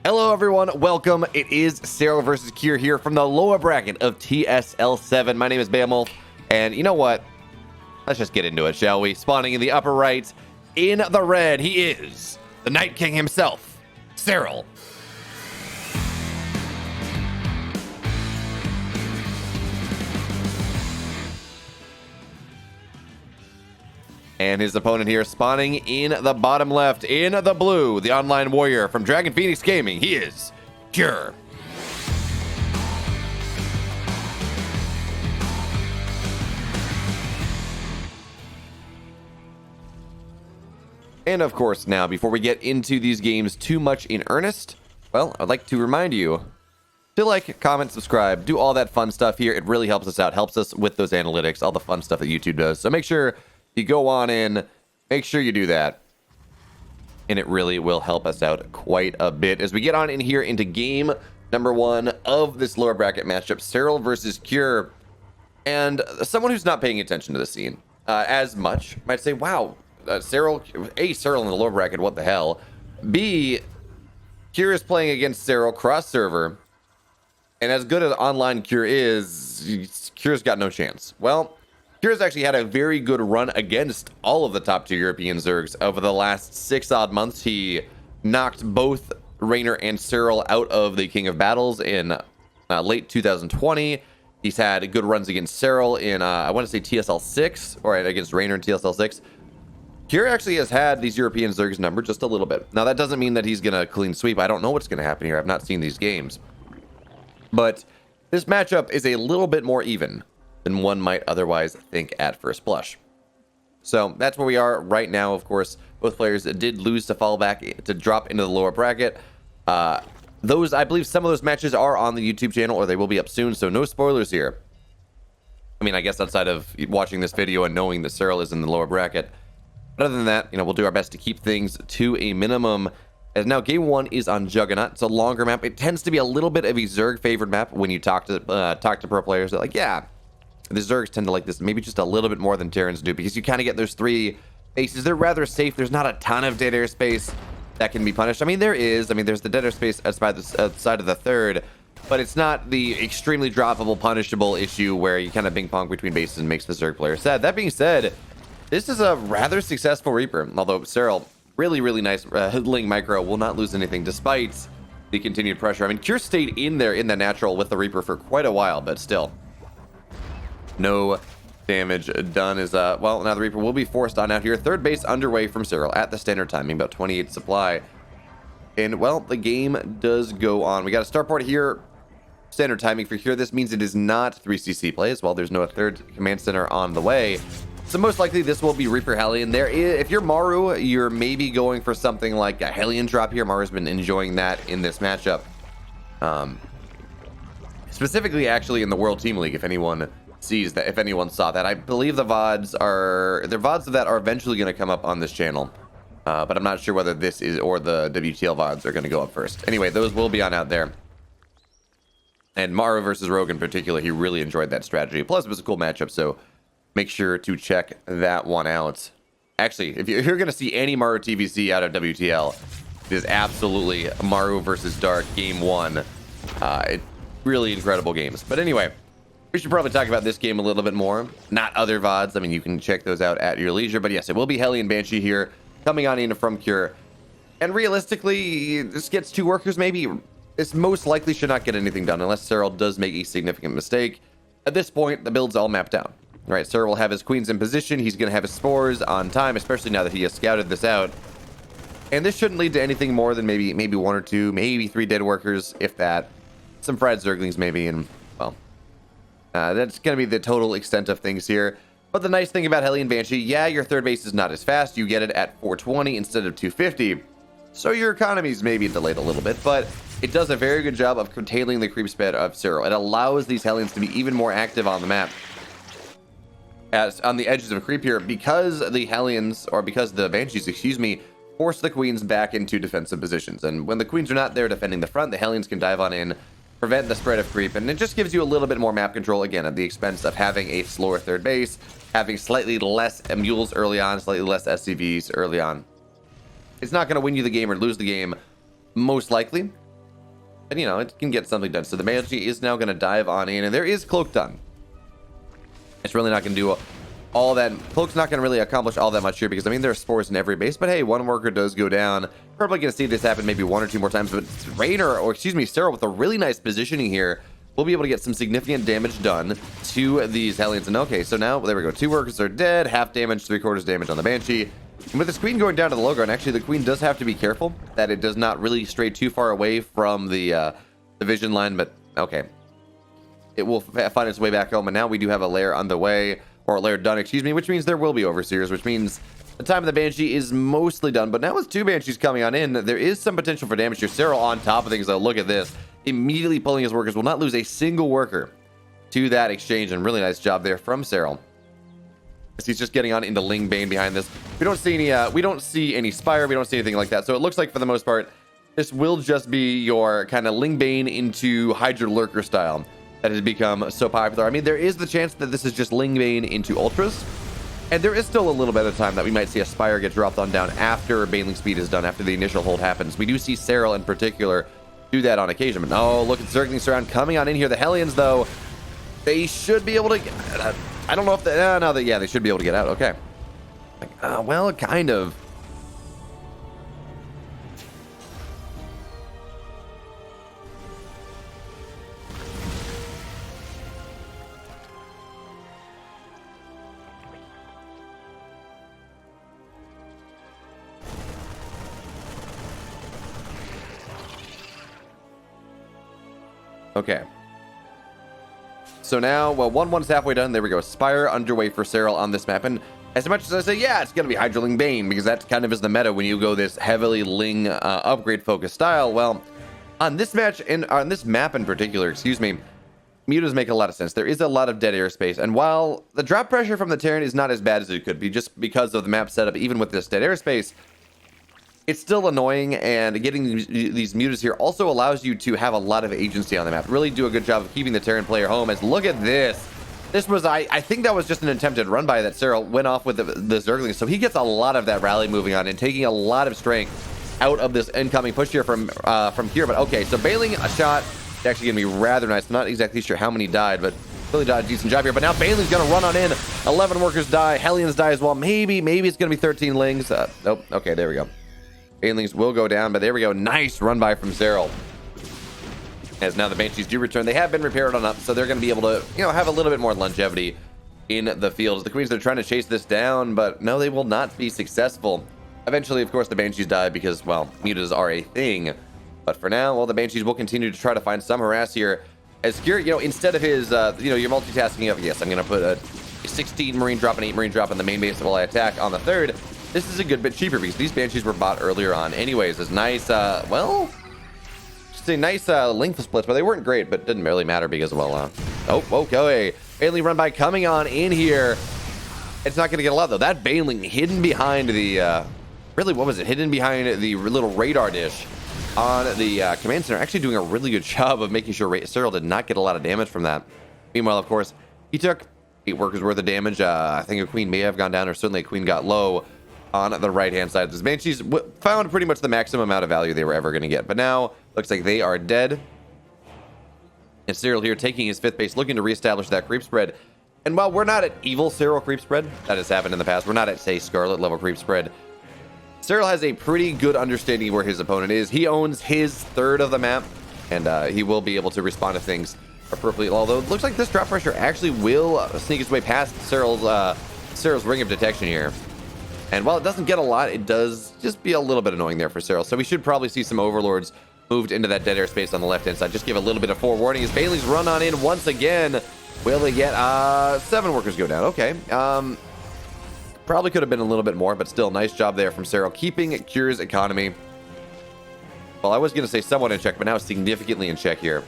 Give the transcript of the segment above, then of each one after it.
Hello everyone, welcome. It is SERRAL versus Kier here from the lower bracket of TSL7. My name is Beowulf, and you know what? Let's just get into it, shall we? Spawning in the upper right, in the red, he is the Night King himself, SERRAL. And his opponent here spawning in the bottom left, in the blue, the online warrior from Dragon Phoenix Gaming, he is Kier. And of course, now, before we get into these games too much in earnest, well, I'd like to remind you to like, comment, subscribe, do all that fun stuff here. It really helps us out, helps us with those analytics, all the fun stuff that YouTube does. So make sure you go on in, make sure you do that, and it really will help us out quite a bit as we get on in here into game number 1 of this lower bracket matchup, SERRAL versus Kier. And someone who's not paying attention to the scene as much might say, wow, SERRAL in the lower bracket, what the hell? B, Kier is playing against SERRAL cross server, and as good as online Kier is, Kier's got no chance. Well, Kier's actually had a very good run against all of the top tier European Zergs over the last 6 odd months. He knocked both Raynor and SERRAL out of the King of Battles in late 2020. He's had good runs against SERRAL in, I want to say TSL6, or against Raynor in TSL6. Kier actually has had these European Zergs numbered just a little bit. Now, that doesn't mean that he's going to clean sweep. I don't know what's going to happen here. I've not seen these games. But this matchup is a little bit more even than one might otherwise think at first blush. So that's where we are right now. Of course, both players did lose to fall back to drop into the lower bracket. I believe some of those matches are on the YouTube channel, or they will be up soon, so no spoilers here. I mean, I guess outside of watching this video and knowing that SERRAL is in the lower bracket. But other than that, we'll do our best to keep things to a minimum. As now game 1 is on Juggernaut. It's a longer map. It tends to be a little bit of a Zerg favored map when you talk to pro players. They're like, yeah, the Zergs tend to like this maybe just a little bit more than Terrans do, because you kind of get those 3 bases. They're rather safe. There's not a ton of dead air space that can be punished. I mean, there's the dead air space outside of the third, but it's not the extremely droppable, punishable issue where you kind of ping pong between bases and makes the Zerg player sad. That being said, this is a rather successful Reaper, although SERRAL, really nice Ling micro, will not lose anything despite the continued pressure. I mean, Kier stayed in there in the natural with the Reaper for quite a while, but still no damage done. Is well, now the Reaper will be forced on out here. Third base underway from SERRAL at the standard timing, about 28 supply. And well, the game does go on. We got a starport here, standard timing for here. This means it is not 3CC play as well. There's no third command center on the way. So most likely this will be Reaper Hellion. If you're Maru, you're maybe going for something like a Hellion drop here. Maru's been enjoying that in this matchup. Specifically, actually, in the World Team League, if anyone saw that. I believe the VODs of that are eventually going to come up on this channel. But I'm not sure whether this is or the WTL VODs are going to go up first. Anyway, those will be on out there. And Maru versus Rogue in particular, he really enjoyed that strategy. Plus, it was a cool matchup, so make sure to check that one out. Actually, if you're going to see any Maru TVC out of WTL, it is absolutely Maru versus Dark Game 1. Really incredible games. But anyway, we should probably talk about this game a little bit more, not other VODs. I mean, you can check those out at your leisure. But yes, it will be Hellion Banshee here, coming on in from Kier. And realistically, this gets 2 workers maybe. This most likely should not get anything done unless SERRAL does make a significant mistake. At this point, the build's all mapped out. All right, SERRAL will have his queens in position. He's going to have his spores on time, especially now that he has scouted this out. And this shouldn't lead to anything more than maybe 1 or 2, maybe 3 dead workers, if that. Some fried Zerglings maybe, and well, that's going to be the total extent of things here. But the nice thing about Hellion Banshee, yeah, your third base is not as fast. You get it at 420 instead of 250. So your economies may be delayed a little bit, but it does a very good job of curtailing the creep speed of SERRAL. It allows these Hellions to be even more active on the map, as on the edges of creep here, because the Hellions, or because the Banshees, excuse me, force the Queens back into defensive positions. And when the Queens are not there defending the front, the Hellions can dive on in, prevent the spread of creep, and it just gives you a little bit more map control, again, at the expense of having a slower third base, having slightly less mules early on, slightly less SCVs early on. It's not going to win you the game or lose the game, most likely, And, you know, it can get something done. So the Banshee is now going to dive on in, and there is Cloak done. It's really not going to do all that. Cloak's not going to really accomplish all that much here because, I mean, there are spores in every base. But, hey, one worker does go down. Probably going to see this happen maybe 1 or 2 more times. But Rainer, or excuse me, SERRAL with a really nice positioning here, will be able to get some significant damage done to these Hellions. And, okay, so now, there we go. 2 workers are dead. Half damage, 3/4 damage on the Banshee. And with this Queen going down to the low ground, actually, the Queen does have to be careful that it does not really stray too far away from the vision line. But, okay. It will find its way back home, and now we do have a lair on the way, or a lair done, excuse me, which means there will be Overseers, which means the time of the Banshee is mostly done. But now with 2 Banshees coming on in, there is some potential for damage here. SERRAL on top of things, though. Look at this. Immediately pulling his workers. Will not lose a single worker to that exchange, and really nice job there from SERRAL. He's just getting on into Ling Bane behind this. We don't see any Spire. We don't see anything like that. So it looks like, for the most part, this will just be your kind of Ling Bane into Hydra Lurker style that has become so popular. I mean, there is the chance that this is just Ling Bane into Ultras, and there is still a little bit of time that we might see a Spire get dropped on down after Baneling Speed is done, after the initial hold happens. We do see SERRAL in particular do that on occasion. But no, look at Zergling Surround coming on in here. The Hellions, though, they should be able to get, I don't know if they, no, yeah, they should be able to get out. Okay. Well, kind of. Okay. So now, well, 1-1's halfway done. There we go. Spire underway for SERRAL on this map. And as much as I say, yeah, it's going to be Hydra Ling Bane, because that kind of is the meta when you go this heavily Ling upgrade focused style. Well, on this match, and on this map in particular, excuse me, mutas make a lot of sense. There is a lot of dead airspace. And while the drop pressure from the Terran is not as bad as it could be, just because of the map setup, even with this dead airspace, it's still annoying, and getting these mutas here also allows you to have a lot of agency on the map. Really do a good job of keeping the Terran player home. As look at this. This was, I think that was just an attempted run by that SERRAL went off with the Zergling. So he gets a lot of that rally moving on and taking a lot of strength out of this incoming push here from here. But okay, so bailing a shot is actually going to be rather nice. I'm not exactly sure how many died, but really did a decent job here. But now Bailing's going to run on in. 11 workers die. Hellions die as well. Maybe it's going to be 13 Lings. Nope. Okay, there we go. Banelings will go down, but there we go. Nice run by from SERRAL. As now the Banshees do return. They have been repaired on up, so they're going to be able to, you know, have a little bit more longevity in the field. The Queens are trying to chase this down, but no, they will not be successful. Eventually, of course, the Banshees die because, well, mutas are a thing. But for now, well, the Banshees will continue to try to find some harass here. As Skir, you know, instead of his, you know, you're multitasking of, yes, I'm going to put a 16 Marine drop and 8 Marine drop in the main base while I attack on the third. This is a good bit cheaper because these Banshees were bought earlier on. Anyways, it's nice, well, just a nice length splits, but they weren't great, but didn't really matter because, well, oh, okay. Baneling run by coming on in here. It's not going to get a lot, though. That Baneling hidden behind the, really, what was it? Hidden behind the little radar dish on the command center. Actually doing a really good job of making sure SERRAL did not get a lot of damage from that. Meanwhile, of course, he took 8 workers worth of damage. I think a Queen may have gone down, or certainly a Queen got low on the right-hand side. This Banshees found pretty much the maximum amount of value they were ever going to get. But now, looks like they are dead. And SERRAL here taking his 5th base, looking to reestablish that creep spread. And while we're not at evil SERRAL creep spread, that has happened in the past, we're not at, say, Scarlet level creep spread, SERRAL has a pretty good understanding of where his opponent is. He owns his third of the map, and he will be able to respond to things appropriately. Although it looks like this drop pressure actually will sneak its way past SERRAL's ring of detection here. And while it doesn't get a lot, it does just be a little bit annoying there for SERRAL. So we should probably see some Overlords moved into that dead airspace on the left-hand side. Just give a little bit of forewarning as Bailey's run on in once again. Will they get 7 workers go down? Okay. Probably could have been a little bit more, but still, nice job there from SERRAL, keeping Cure's economy. Well, I was going to say somewhat in check, but now significantly in check here.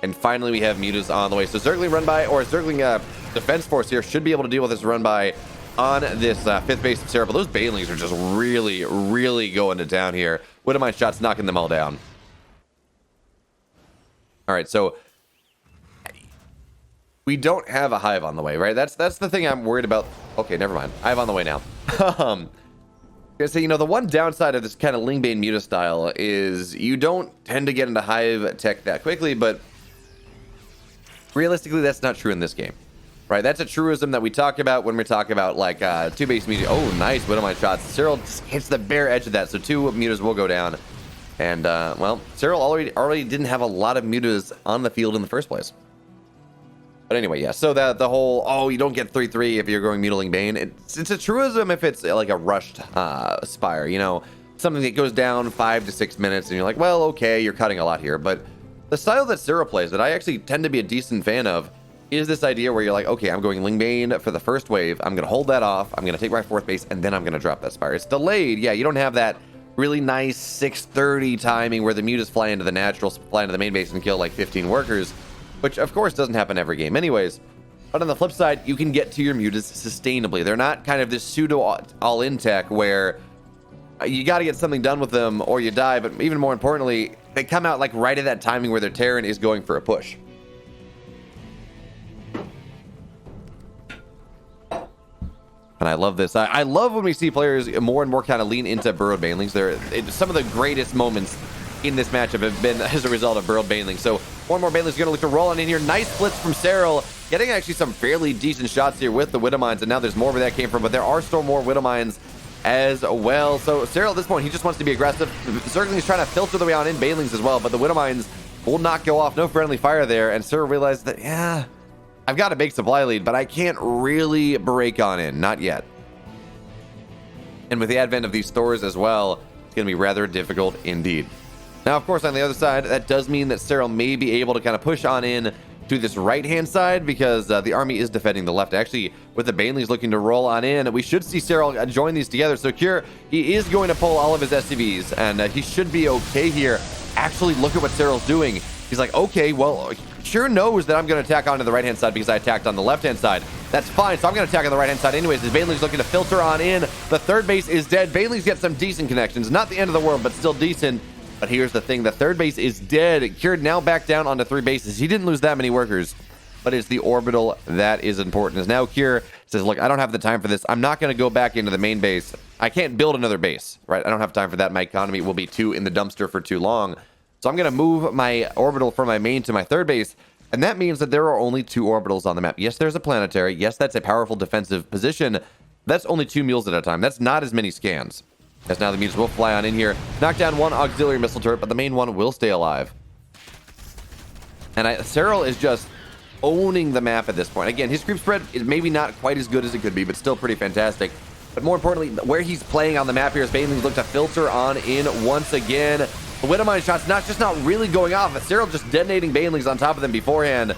And finally, we have mutas on the way. So Zergling run by, or Zergling defense force here should be able to deal with this run by on this 5th base of SERRAL. But those Banelings are just really, really going to town here. Wouldn't mind shots knocking them all down. All right, so we don't have a hive on the way, right? That's the thing I'm worried about. Okay, never mind. Hive on the way now. So, the one downside of this kind of Lingbane Muta style is you don't tend to get into Hive tech that quickly, but realistically, that's not true in this game, right? That's a truism that we talk about when we talk about, like, two base Muta. Oh, nice Widowmine shots. SERRAL just hits the bare edge of that, so 2 Mutas will go down. And, well, SERRAL already didn't have a lot of Mutas on the field in the first place. But anyway, yeah, so the whole, oh, you don't get 3-3 if you're going Mutiling Bane, it's a truism if it's like a rushed Spire, something that goes down 5 to 6 minutes, and you're like, well, okay, you're cutting a lot here. But the style that SERRAL plays, that I actually tend to be a decent fan of, is this idea where you're like, okay, I'm going Lingbane for the first wave, I'm going to hold that off, I'm going to take my 4th base, and then I'm going to drop that Spire. It's delayed, yeah, you don't have that really nice 6:30 timing where the Mutas fly into the naturals, fly into the main base and kill like 15 workers, which of course doesn't happen every game anyways. But on the flip side, you can get to your Mutas sustainably. They're not kind of this pseudo all-in tech where you got to get something done with them or you die, but even more importantly, they come out like right at that timing where their Terran is going for a push. And I love this. I love when we see players more and more kind of lean into burrowed banelings. Some of the greatest moments in this matchup have been as a result of burrowed banelings. So more and more banelings are going to look to roll on in here. Nice blitz from SERRAL, getting actually some fairly decent shots here with the Widowmines, and now there's more where that came from, but there are still more Widowmines as well. So SERRAL at this point, he just wants to be aggressive. Certainly he's trying to filter the way on in banelings as well, but the Widowmines will not go off. No friendly fire there, and SERRAL realized that, yeah, I've got a big supply lead, but I can't really break on in, not yet. And with the advent of these Thors as well, it's going to be rather difficult indeed. Now, of course, on the other side, that does mean that SERRAL may be able to kind of push on in to this right-hand side because the army is defending the left. Actually, with the Banelings looking to roll on in, we should see SERRAL join these together. So Cure, he is going to pull all of his SCVs, and he should be okay here. Actually, look at what SERRAL's doing. He's like, okay, well, Cure knows that I'm going to attack onto the right-hand side because I attacked on the left-hand side. That's fine, so I'm going to attack on the right-hand side anyways. As Baneling's looking to filter on in. The 3rd base is dead. Baneling's get some decent connections. Not the end of the world, but still decent. But here's the thing, the 3rd base is dead. Cured now back down onto 3 bases. He didn't lose that many workers, but it's the orbital that is important. As now Cure says, look, I don't have the time for this. I'm not going to go back into the main base. I can't build another base, right? I don't have time for that. My economy will be too in the dumpster for too long. So I'm going to move my orbital from my main to my 3rd base, and that means that there are only 2 orbitals on the map. Yes, there's a planetary. Yes, that's a powerful defensive position. That's only 2 mules at a time. That's not as many scans. As now the Mutas will fly on in here, knock down 1 auxiliary missile turret, but the main one will stay alive. And SERRAL is just owning the map at this point. Again, his creep spread is maybe not quite as good as it could be, but still pretty fantastic. But more importantly, where he's playing on the map here is Banelings look to filter on in once again. The Widowmine shot's not really going off, but SERRAL just detonating Banelings on top of them beforehand.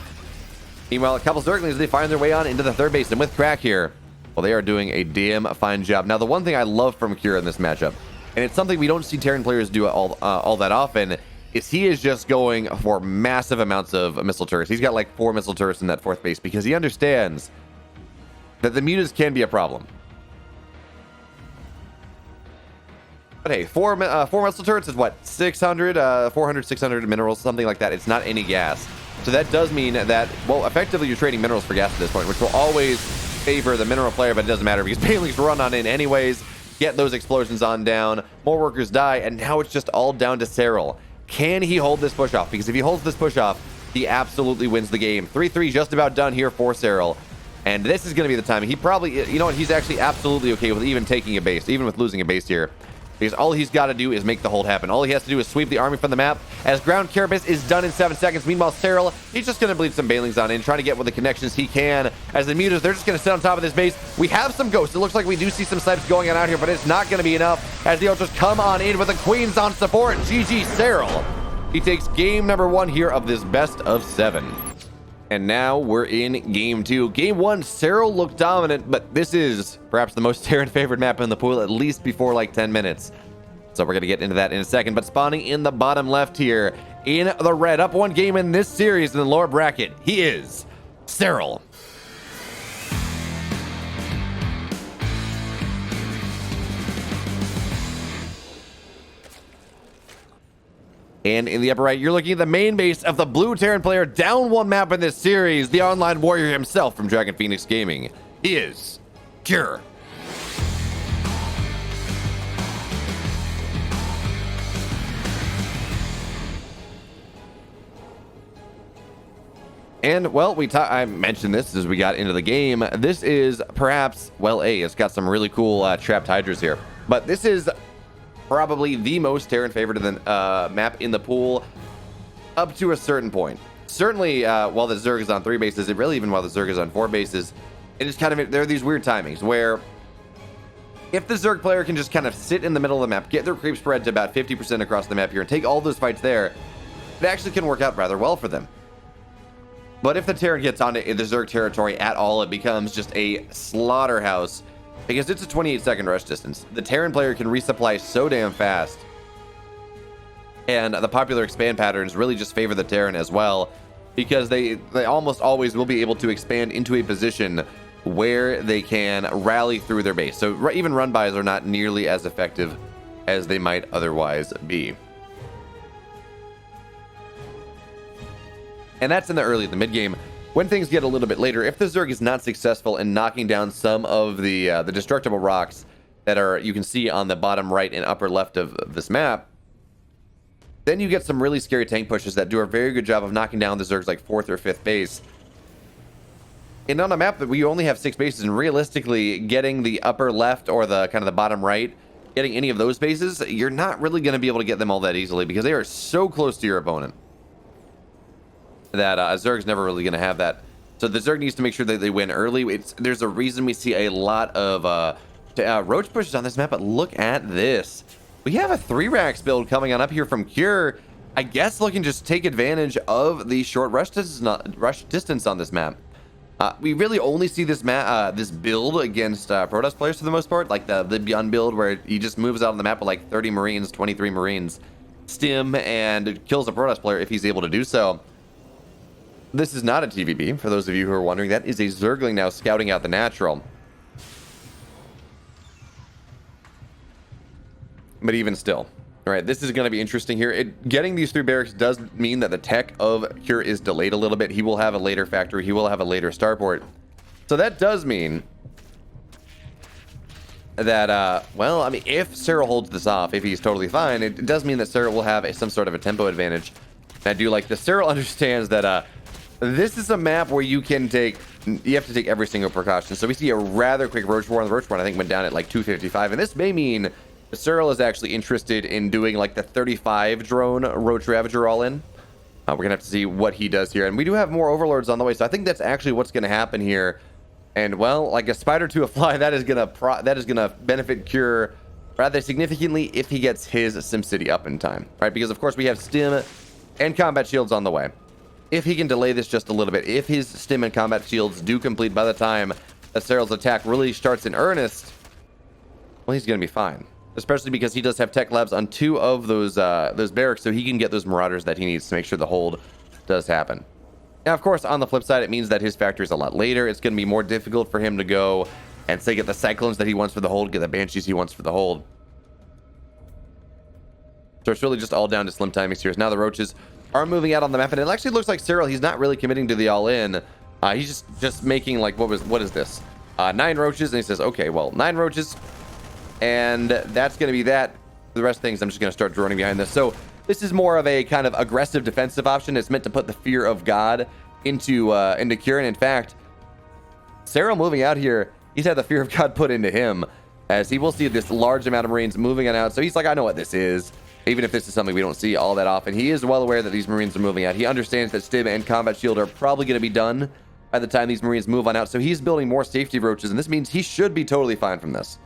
Meanwhile, a couple Zerglings, they find their way on into the 3rd base, and with Crack here, well, they are doing a damn fine job. Now, the one thing I love from Cure in this matchup, and it's something we don't see Terran players do all that often, is he is just going for massive amounts of missile turrets. He's got like 4 missile turrets in that 4th base because he understands that the Mutas can be a problem. But hey, 4 missile turrets is what? 400, 600 minerals, something like that. It's not any gas. So that does mean that, well, effectively you're trading minerals for gas at this point, which will always favor the mineral player, but it doesn't matter because Banelings run on in anyways, get those explosions on down, more workers die, and now it's just all down to SERRAL. Can he hold this push off? Because if he holds this push off, he absolutely wins the game. 3-3 just about done here for SERRAL. And this is going to be the time. He probably, you know what, he's actually absolutely okay with even taking a base, even with losing a base here. Because all he's got to do is make the hold happen. All he has to do is sweep the army from the map. As ground carapace is done in 7 seconds. Meanwhile, SERRAL, he's just going to bleed some Banelings on in, trying to get with the connections he can. As the Mutas, they're just going to sit on top of this base. We have some ghosts. It looks like we do see some snipes going on out here, but it's not going to be enough. As the Ultras come on in with the Queens on support. GG SERRAL. He takes game number 1 here of this best of 7. And now we're in game 2. Game 1, SERRAL looked dominant, but this is perhaps the most Terran favored map in the pool, at least before like 10 minutes. So we're going to get into that in a second. But spawning in the bottom left here, in the red, up 1 game in this series in the lower bracket, he is SERRAL. And in the upper right, you're looking at the main base of the blue Terran player, down 1 map in this series, the online warrior himself from Dragon Phoenix Gaming. He is Cure. And, well, I mentioned this as we got into the game. This is perhaps, well, it's got some really cool trapped hydras here. But this is probably the most Terran favorite map in the pool up to a certain point. Certainly, while the Zerg is on 3 bases, even while the Zerg is on 4 bases, it is kind of, there are these weird timings where if the Zerg player can just kind of sit in the middle of the map, get their creep spread to about 50% across the map here, and take all those fights there, it actually can work out rather well for them. But if the Terran gets onto the Zerg territory at all, it becomes just a slaughterhouse because it's a 28-second rush distance. The Terran player can resupply so damn fast. And the popular expand patterns really just favor the Terran as well because they almost always will be able to expand into a position where they can rally through their base. So even run-bys are not nearly as effective as they might otherwise be. And that's in the mid-game. When things get a little bit later, if the Zerg is not successful in knocking down some of the destructible rocks that you can see on the bottom right and upper left of this map, then you get some really scary tank pushes that do a very good job of knocking down the Zerg's like 4th or 5th base. And on a map that we only have 6 bases, and realistically getting the upper left or the kind of the bottom right, getting any of those bases, you're not really going to be able to get them all that easily because they are so close to your opponent that a Zerg's never really going to have that. So the Zerg needs to make sure that they win early. There's a reason we see a lot of roach pushes on this map, but look at this. We have a 3-racks build coming on up here from Cure. I guess looking to just take advantage of the short rush distance on this map. We really only see this build against Protoss players for the most part, like the Beyond build where he just moves out on the map with like 30 Marines, 23 Marines, stim, and kills a Protoss player if he's able to do so. This is not a TVB, for those of you who are wondering. That is a Zergling now scouting out the natural. But even still, all right, this is going to be interesting here. Getting these 3 barracks does mean that the tech of Cure is delayed a little bit. He will have a later factory. He will have a later starport. So that does mean that, well, I mean, if SERRAL holds this off, if he's totally fine, it does mean that SERRAL will have some sort of a tempo advantage. And I do like this. SERRAL understands that this is a map where you have to take every single precaution. So we see a rather quick Roach War, and the Roach War I think went down at like 255, and this may mean SERRAL is actually interested in doing like the 35 drone Roach Ravager all in. We're gonna have to see what he does here, and we do have more Overlords on the way, so I think that's actually what's gonna happen here. And well, like a spider to a fly, that is gonna benefit Cure rather significantly if he gets his SimCity up in time, right? Because of course we have stim and combat shields on the way. If he can delay this just a little bit, if his stim and combat shields do complete by the time that SERRAL's attack really starts in earnest, well, he's going to be fine. Especially because he does have tech labs on 2 of those barracks, so he can get those marauders that he needs to make sure the hold does happen. Now, of course, on the flip side, it means that his factory is a lot later. It's going to be more difficult for him to go and say get the Cyclones that he wants for the hold, get the Banshees he wants for the hold. So it's really just all down to slim timings here. Now the Roaches are moving out on the map, and it actually looks like SERRAL, he's not really committing to the all-in. He's just making like, what is this? 9 Roaches, and he says, okay, well, 9 Roaches, and that's going to be that. The rest of things, I'm just going to start droning behind this. So this is more of a kind of aggressive defensive option. It's meant to put the fear of God into Cure, and in fact, SERRAL moving out here, he's had the fear of God put into him, as he will see this large amount of Marines moving on out. So he's like, I know what this is. Even if this is something we don't see all that often, he is well aware that these Marines are moving out. He understands that stim and combat shield are probably going to be done by the time these Marines move on out. So he's building more safety roaches, and this means he should be totally fine from this.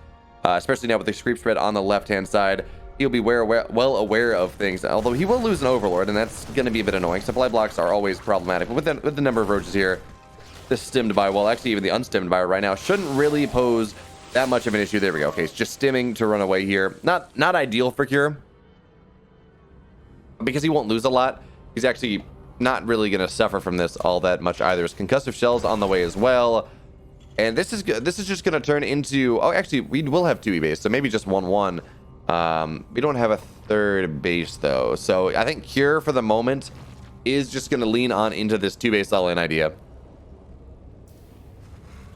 Especially now with the creep spread on the left-hand side. He'll be well aware of things, although he will lose an Overlord, and that's going to be a bit annoying. Supply blocks are always problematic, but with the number of roaches here, the stimmed by, well, actually even the unstimmed by right now, shouldn't really pose that much of an issue. There we go. Okay, it's just stimming to run away here. Not ideal for Cure, because he won't lose a lot. He's actually not really going to suffer from this all that much either. There's concussive shells on the way as well, and this is just going to turn into, oh, actually we will have 2 base, so maybe just 1-1. We don't have a 3rd base though, so I think Cure for the moment is just going to lean on into this 2 base all-in idea,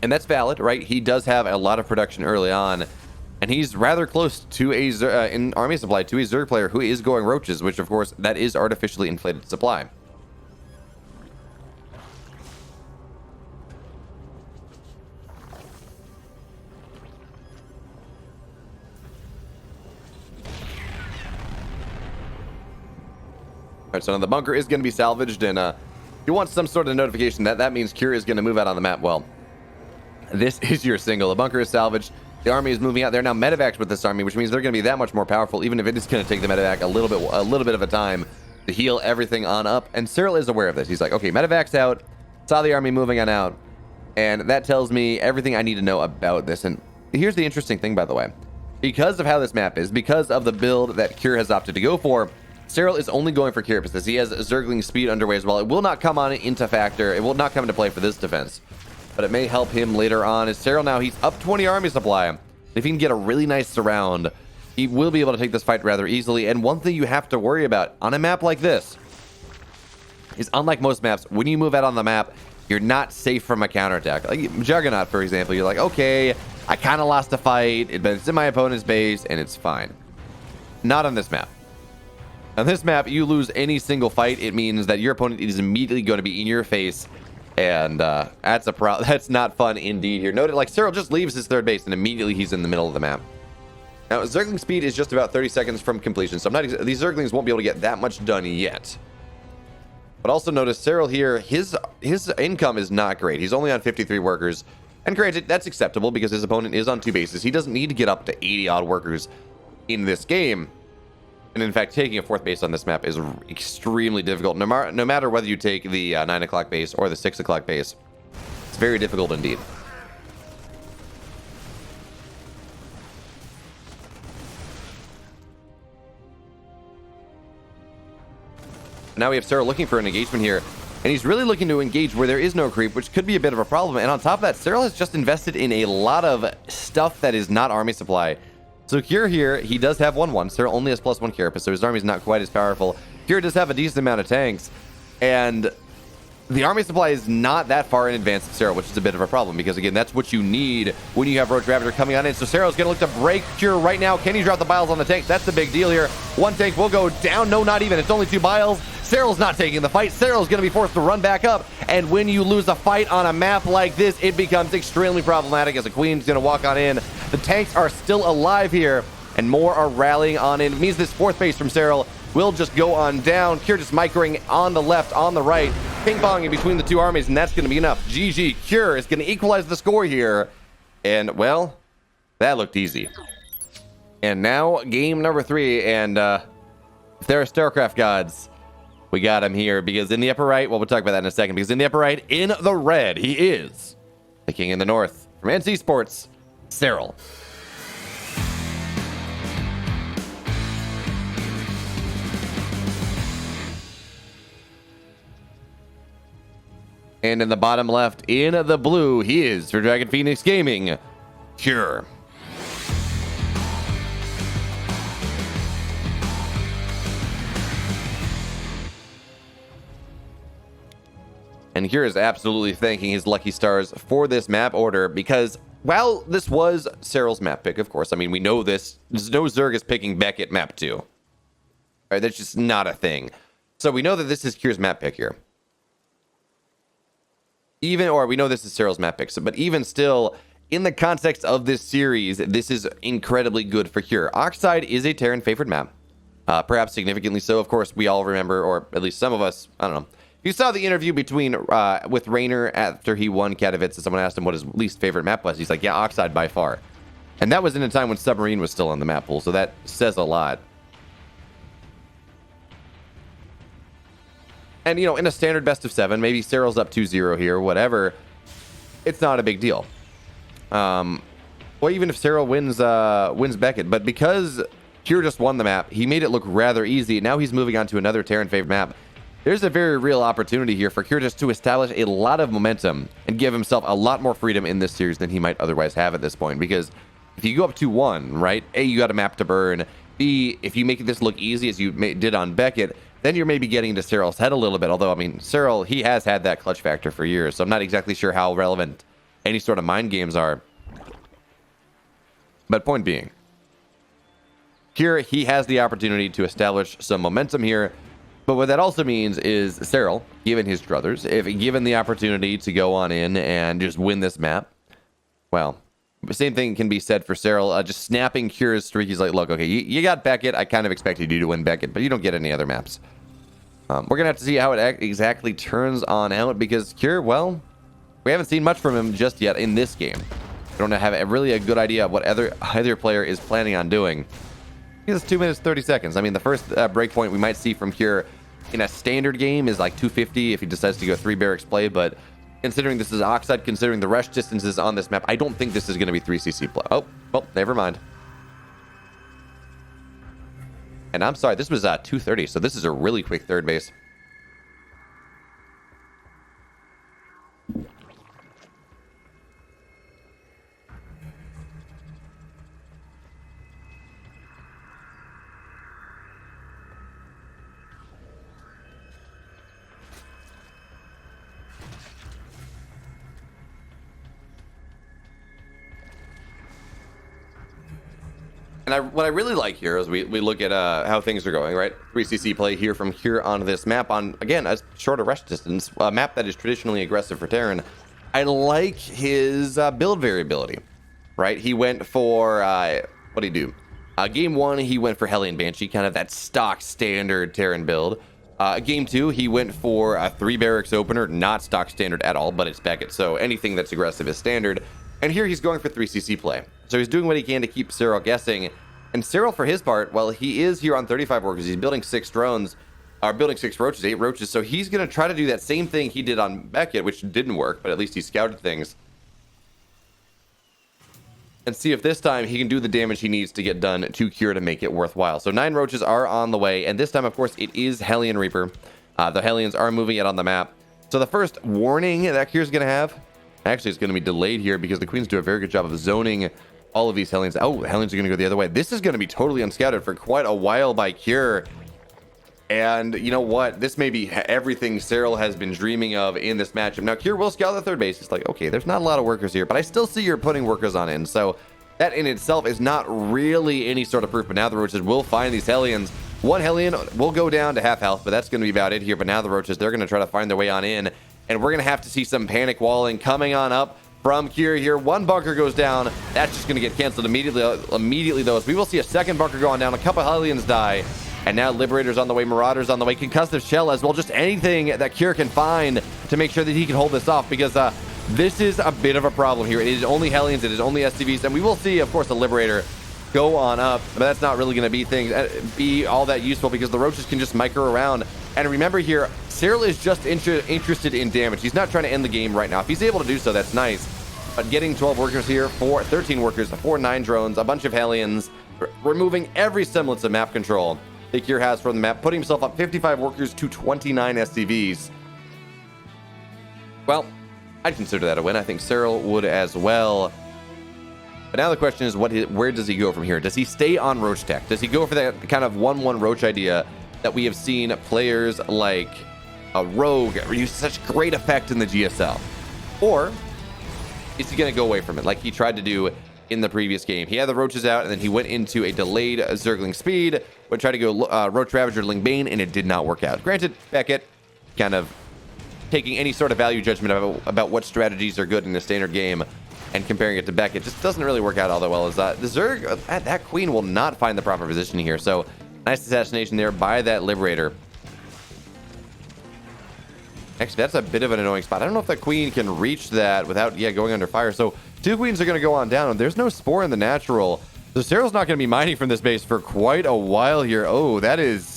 and that's valid, right? He does have a lot of production early on, and he's rather close to in army supply to a Zerg player who is going roaches, which of course that is artificially inflated supply. Alright, so now the bunker is going to be salvaged, and you want some sort of notification that means Kira is going to move out on the map. Well, this is your signal. The bunker is salvaged. The army is moving out. They're now medevaced with this army, which means they're going to be that much more powerful, even if it is going to take the medevac a little bit of a time to heal everything on up. And SERRAL is aware of this. He's like, okay, medevac's out. Saw the army moving on out. And that tells me everything I need to know about this. And here's the interesting thing, by the way. Because of how this map is, because of the build that Kira has opted to go for, SERRAL is only going for Carapace. He has Zergling speed underway as well. It will not come on into factor. It will not come into play for this defense. But it may help him later on. As SERRAL now, he's up 20 army supply. If he can get a really nice surround, he will be able to take this fight rather easily. And one thing you have to worry about on a map like this is, unlike most maps, when you move out on the map, you're not safe from a counterattack. Like Juggernaut, for example, you're like, okay, I kind of lost a fight, but it's in my opponent's base, and it's fine. Not on this map. On this map, you lose any single fight, it means that your opponent is immediately going to be in your face, and that's not fun indeed here. Note it, like SERRAL just leaves his third base, and immediately he's in the middle of the map. Now, Zergling speed is just about 30 seconds from completion, so these Zerglings won't be able to get that much done yet. But also notice SERRAL here, his income is not great. He's only on 53 workers. And granted, that's acceptable because his opponent is on 2 bases. He doesn't need to get up to 80-odd workers in this game. And in fact, taking a 4th base on this map is extremely difficult. No matter whether you take the 9 o'clock base or the 6 o'clock base. It's very difficult indeed. Now we have SERRAL looking for an engagement here, and he's really looking to engage where there is no creep, which could be a bit of a problem. And on top of that, SERRAL has just invested in a lot of stuff that is not army supply. So Kira here, he does have 1/1. SERRAL only has +1 Carapace, so his army is not quite as powerful. Kira does have a decent amount of tanks, and the army supply is not that far in advance of SERRAL, which is a bit of a problem, because again, that's what you need when you have Roach Ravager coming on in. So SERRAL's going to look to break Kira right now. Can he drop the biles on the tanks? That's the big deal here. 1 tank will go down. No, not even. It's only 2 biles. SERRAL's not taking the fight. SERRAL's going to be forced to run back up. And when you lose a fight on a map like this, it becomes extremely problematic as the Queen's going to walk on in. The tanks are still alive here, and more are rallying on in. It means this 4th base from SERRAL will just go on down. Kira just microing on the left, on the right, ping-ponging between the 2 armies, and that's going to be enough. GG. Kira is going to equalize the score here. And, well, that looked easy. And now, game number 3. And if there are StarCraft gods, we got him here, because in the upper right, well, we'll talk about that in a second, because in the upper right, in the red, he is the king in the north. From NC Sports, SERRAL. And in the bottom left, in the blue, he is, for Dragon Phoenix Gaming, Cure. And Cure is absolutely thanking his lucky stars for this map order, because while this was SERRAL's map pick, of course, I mean, we know this. There's no Zerg is picking Beckett map 2. All right, that's just not a thing. So we know that this is Cure's map pick here. We know this is SERRAL's map pick, but even still, in the context of this series, this is incredibly good for Cure. Oxide is a Terran favorite map, perhaps significantly so. Of course, we all remember, or at least some of us, I don't know. You saw the interview with Raynor after he won Katowice, and someone asked him what his least favorite map was. He's like, yeah, Oxide by far. And that was in a time when Submarine was still on the map pool, so that says a lot. And, you know, in a standard best of 7, maybe SERRAL's up 2-0 here, whatever, it's not a big deal. Well, even if SERRAL wins Beckett, but because Cure just won the map, he made it look rather easy. Now he's moving on to another Terran favorite map. There's a very real opportunity here for Cure just to establish a lot of momentum and give himself a lot more freedom in this series than he might otherwise have at this point. Because if you go up 2-1, right, A, you got a map to burn. B, if you make this look easy as you did on Beckett, then you're maybe getting to SERRAL's head a little bit. Although, I mean, SERRAL, he has had that clutch factor for years, so I'm not exactly sure how relevant any sort of mind games are. But point being, here he has the opportunity to establish some momentum here. But what that also means is SERRAL, given his druthers, if given the opportunity to go on in and just win this map, well, the same thing can be said for SERRAL, just snapping Cure's streak. He's like, look, okay, you got Beckett. I kind of expected you to win Beckett, but you don't get any other maps. We're going to have to see how it exactly turns on out because Cure, well, we haven't seen much from him just yet in this game. We don't have really a good idea of what either player is planning on doing. It's 2 minutes 30 seconds. I mean, the first breakpoint we might see from Cure in a standard game is like 250 if he decides to go 3 barracks play, but considering this is Oxide, considering the rush distances on this map, I don't think this is going to be 3cc play. Oh, well, never mind. And I'm sorry, this was 230, so this is a really quick third base. And what I really like here is we look at how things are going, right? 3cc play here from here on this map on, again, a shorter rush distance, a map that is traditionally aggressive for Terran. I like his build variability, right? He went for, what did he do? Game 1, he went for Hellion Banshee, kind of that stock standard Terran build. Game 2, he went for a 3 barracks opener, not stock standard at all, but it's Beckett, so anything that's aggressive is standard. And here he's going for 3cc play. So he's doing what he can to keep SERRAL guessing. And SERRAL, for his part, well, he is here on 35 workers. He's building 6 drones, or building 6 roaches, 8 roaches. So he's going to try to do that same thing he did on Beckett, which didn't work, but at least he scouted things. And see if this time he can do the damage he needs to get done to Cure to make it worthwhile. So 9 roaches are on the way, and this time, of course, it is Hellion Reaper. The Hellions are moving it on the map. So the first warning that Cure's going to have, actually, it's going to be delayed here because the Queens do a very good job of zoning all of these Hellions. Oh, the Hellions are going to go the other way. This is going to be totally unscouted for quite a while by Cure. And you know what? This may be everything SERRAL has been dreaming of in this matchup. Now, Cure will scout the third base. It's like, okay, there's not a lot of workers here, but I still see you're putting workers on in. So that in itself is not really any sort of proof. But now the roaches will find these Hellions. One Hellion will go down to half health, but that's going to be about it here. But now the roaches, they're going to try to find their way on in. And we're going to have to see some panic walling coming on up from Cure here. One bunker goes down. That's just going to get canceled immediately, though, as we will see a second bunker going down. A couple Hellions die. And now Liberators on the way, Marauders on the way, Concussive Shell as well. Just anything that Cure can find to make sure that he can hold this off, because this is a bit of a problem here. It is only Hellions, it is only SCVs, and we will see, of course, the Liberator go on up, but that's not really going to be all that useful because the roaches can just micro around. And remember here, SERRAL is just interested in damage. He's not trying to end the game right now. If he's able to do so, that's nice. But getting 12 workers here, 13 workers, 4 9 drones, a bunch of Hellions, removing every semblance of map control that Cure has from the map, putting himself up 55 workers to 29 SCVs. Well, I'd consider that a win. I think SERRAL would as well. But now the question is, where does he go from here? Does he stay on Roach Tech? Does he go for that kind of 1-1 Roach idea that we have seen players like a Rogue use such great effect in the GSL? Or is he going to go away from it like he tried to do in the previous game? He had the Roaches out, and then he went into a delayed Zergling speed, would try to go Roach Ravager, Ling Bane, and it did not work out. Granted, Beckett kind of taking any sort of value judgment about what strategies are good in a standard game and comparing it to Beckett just doesn't really work out all that well. As the Zerg, that Queen will not find the proper position here. So nice assassination there by that Liberator. Actually, that's a bit of an annoying spot. I don't know if the Queen can reach that without, going under fire. So 2 Queens are going to go on down. There's no Spore in the natural. So SERRAL's not going to be mining from this base for quite a while here. Oh, that is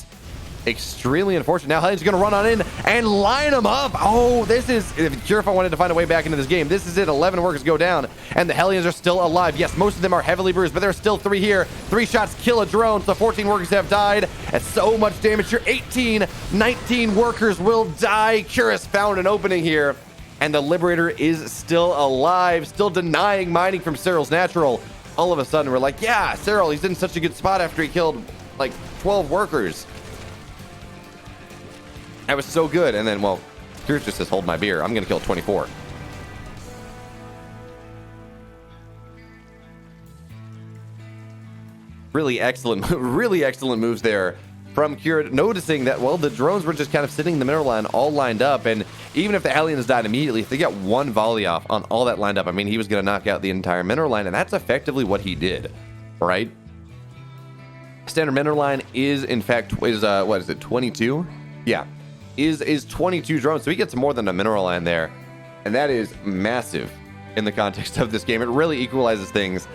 extremely unfortunate. Now Hellions are going to run on in and line them up. Oh, this is, if Cure wanted to find a way back into this game, this is it. 11 workers go down, and the Hellions are still alive. Yes, most of them are heavily bruised, but there's still 3 here. 3 shots kill a drone, so 14 workers have died. And so much damage here. 19 workers will die. Cure has found an opening here, and the Liberator is still alive, still denying mining from SERRAL's natural. All of a sudden, we're like, yeah, SERRAL, he's in such a good spot after he killed like 12 workers. That was so good. And then, well, Cure just says, hold my beer. I'm going to kill 24. Really excellent moves there from Cure, noticing that, well, the drones were just kind of sitting in the middle line all lined up. And even if the Hellions died immediately, if they got one volley off on all that lined up, I mean, he was going to knock out the entire mineral line. And that's effectively what he did, right? Standard mineral line is, in fact, what is it, 22? Yeah. is 22 drones, so he gets more than a mineral land there, and that is massive in the context of this game. It really equalizes things,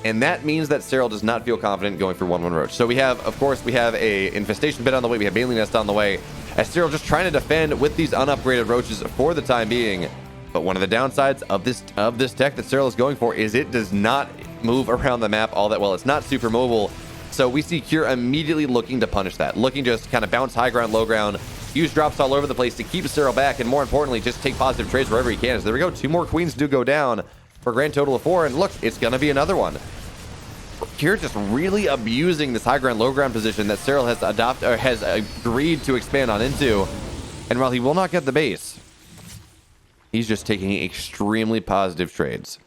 and that means that SERRAL does not feel confident going for 1-1 roach. So we have, of course, we have a infestation bit on the way, we have Bailey Nest on the way, as SERRAL just trying to defend with these unupgraded roaches for the time being. But one of the downsides of this tech that SERRAL is going for is it does not move around the map all that well. It's not super mobile. So we see Cure immediately looking to punish that, looking to just kind of bounce high ground, low ground, use drops all over the place to keep SERRAL back, and more importantly, just take positive trades wherever he can. So there we go. 2 more queens do go down for a grand total of 4, and look, it's going to be another one. Cure just really abusing this high ground, low ground position that SERRAL has adopted or has agreed to expand on into. And while he will not get the base, he's just taking extremely positive trades.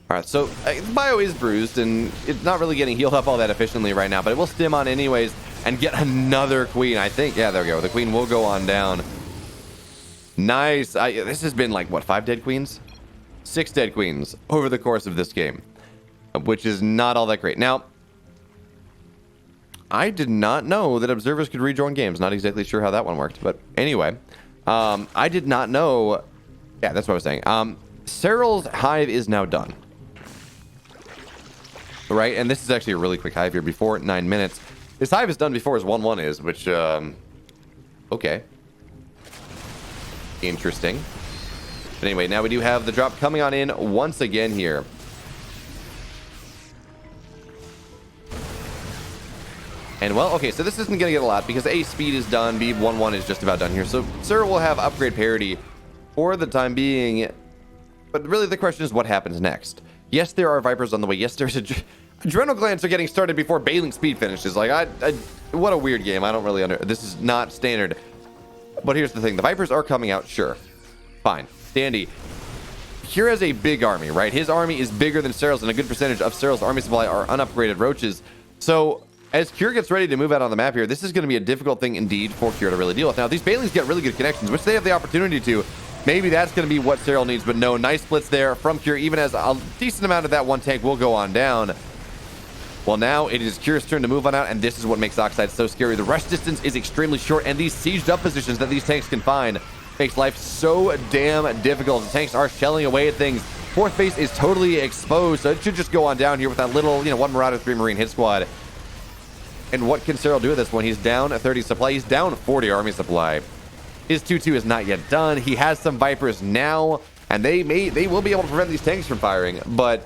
All right, so the bio is bruised, and it's not really getting healed up all that efficiently right now, but it will stim on anyways and get another queen, I think. Yeah, there we go. The queen will go on down. Nice. This has been like, what, 5 dead queens? 6 dead queens over the course of this game, which is not all that great. Now, I did not know that observers could rejoin games. Not exactly sure how that one worked, but anyway, I did not know. Yeah, that's what I was saying. SERRAL's hive is now done. Right, and this is actually a really quick hive here before 9 minutes. This hive is done before his 1-1 is, which, okay. Interesting. But anyway, now we do have the drop coming on in once again here. And, well, okay, so this isn't going to get a lot because A, speed is done, B, 1-1 is just about done here. So SERRAL will have upgrade parity for the time being. But really the question is what happens next. Yes, there are Vipers on the way. Yes, there's adrenal glands are getting started before bailing speed finishes. Like, what a weird game. I don't really this is not standard. But here's the thing. The Vipers are coming out, sure. Fine. Dandy. Cure has a big army, right? His army is bigger than SERRAL's, and a good percentage of SERRAL's army supply are unupgraded roaches. So, as Cure gets ready to move out on the map here, this is going to be a difficult thing indeed for Cure to really deal with. Now, these Bailings get really good connections, which they have the opportunity to. Maybe that's going to be what SERRAL needs, but no, nice splits there from Cure, even as a decent amount of that one tank will go on down. Well, now it is Cure's turn to move on out, and this is what makes Oxide so scary. The rush distance is extremely short, and these sieged up positions that these tanks can find makes life so damn difficult. The tanks are shelling away at things. Fourth base is totally exposed, so it should just go on down here with that little, 1 Marauder, 3 Marine hit squad. And what can SERRAL do at this one? He's down a 30 supply. He's down 40 army supply. His 2-2 is not yet done. He has some Vipers now, and they will be able to prevent these tanks from firing. But,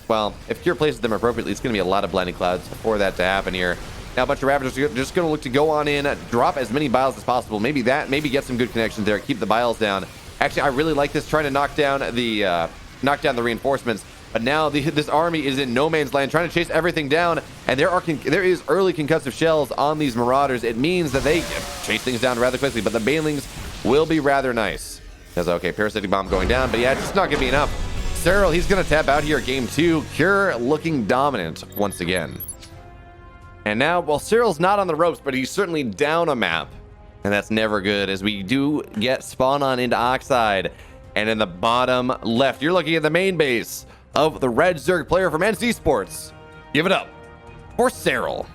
well, if Cure places them appropriately, it's going to be a lot of blinding clouds for that to happen here. Now, a bunch of Ravagers are just going to look to go on in, drop as many biles as possible. Maybe get some good connections there, keep the biles down. Actually, I really like this, trying to knock down the reinforcements. But now this army is in no man's land, trying to chase everything down, and there is early concussive shells on these Marauders. It means that they chase things down rather quickly, but the Banelings will be rather nice. Because, okay, Parasitic Bomb going down, but yeah, it's just not going to be enough. SERRAL, he's going to tap out here game 2. Cure looking dominant once again. And now, well, SERRAL's not on the ropes, but he's certainly down a map. And that's never good, as we do get spawn on into Oxide. And in the bottom left, you're looking at the main base of the Red Zerg player from NC Sports. Give it up for SERRAL.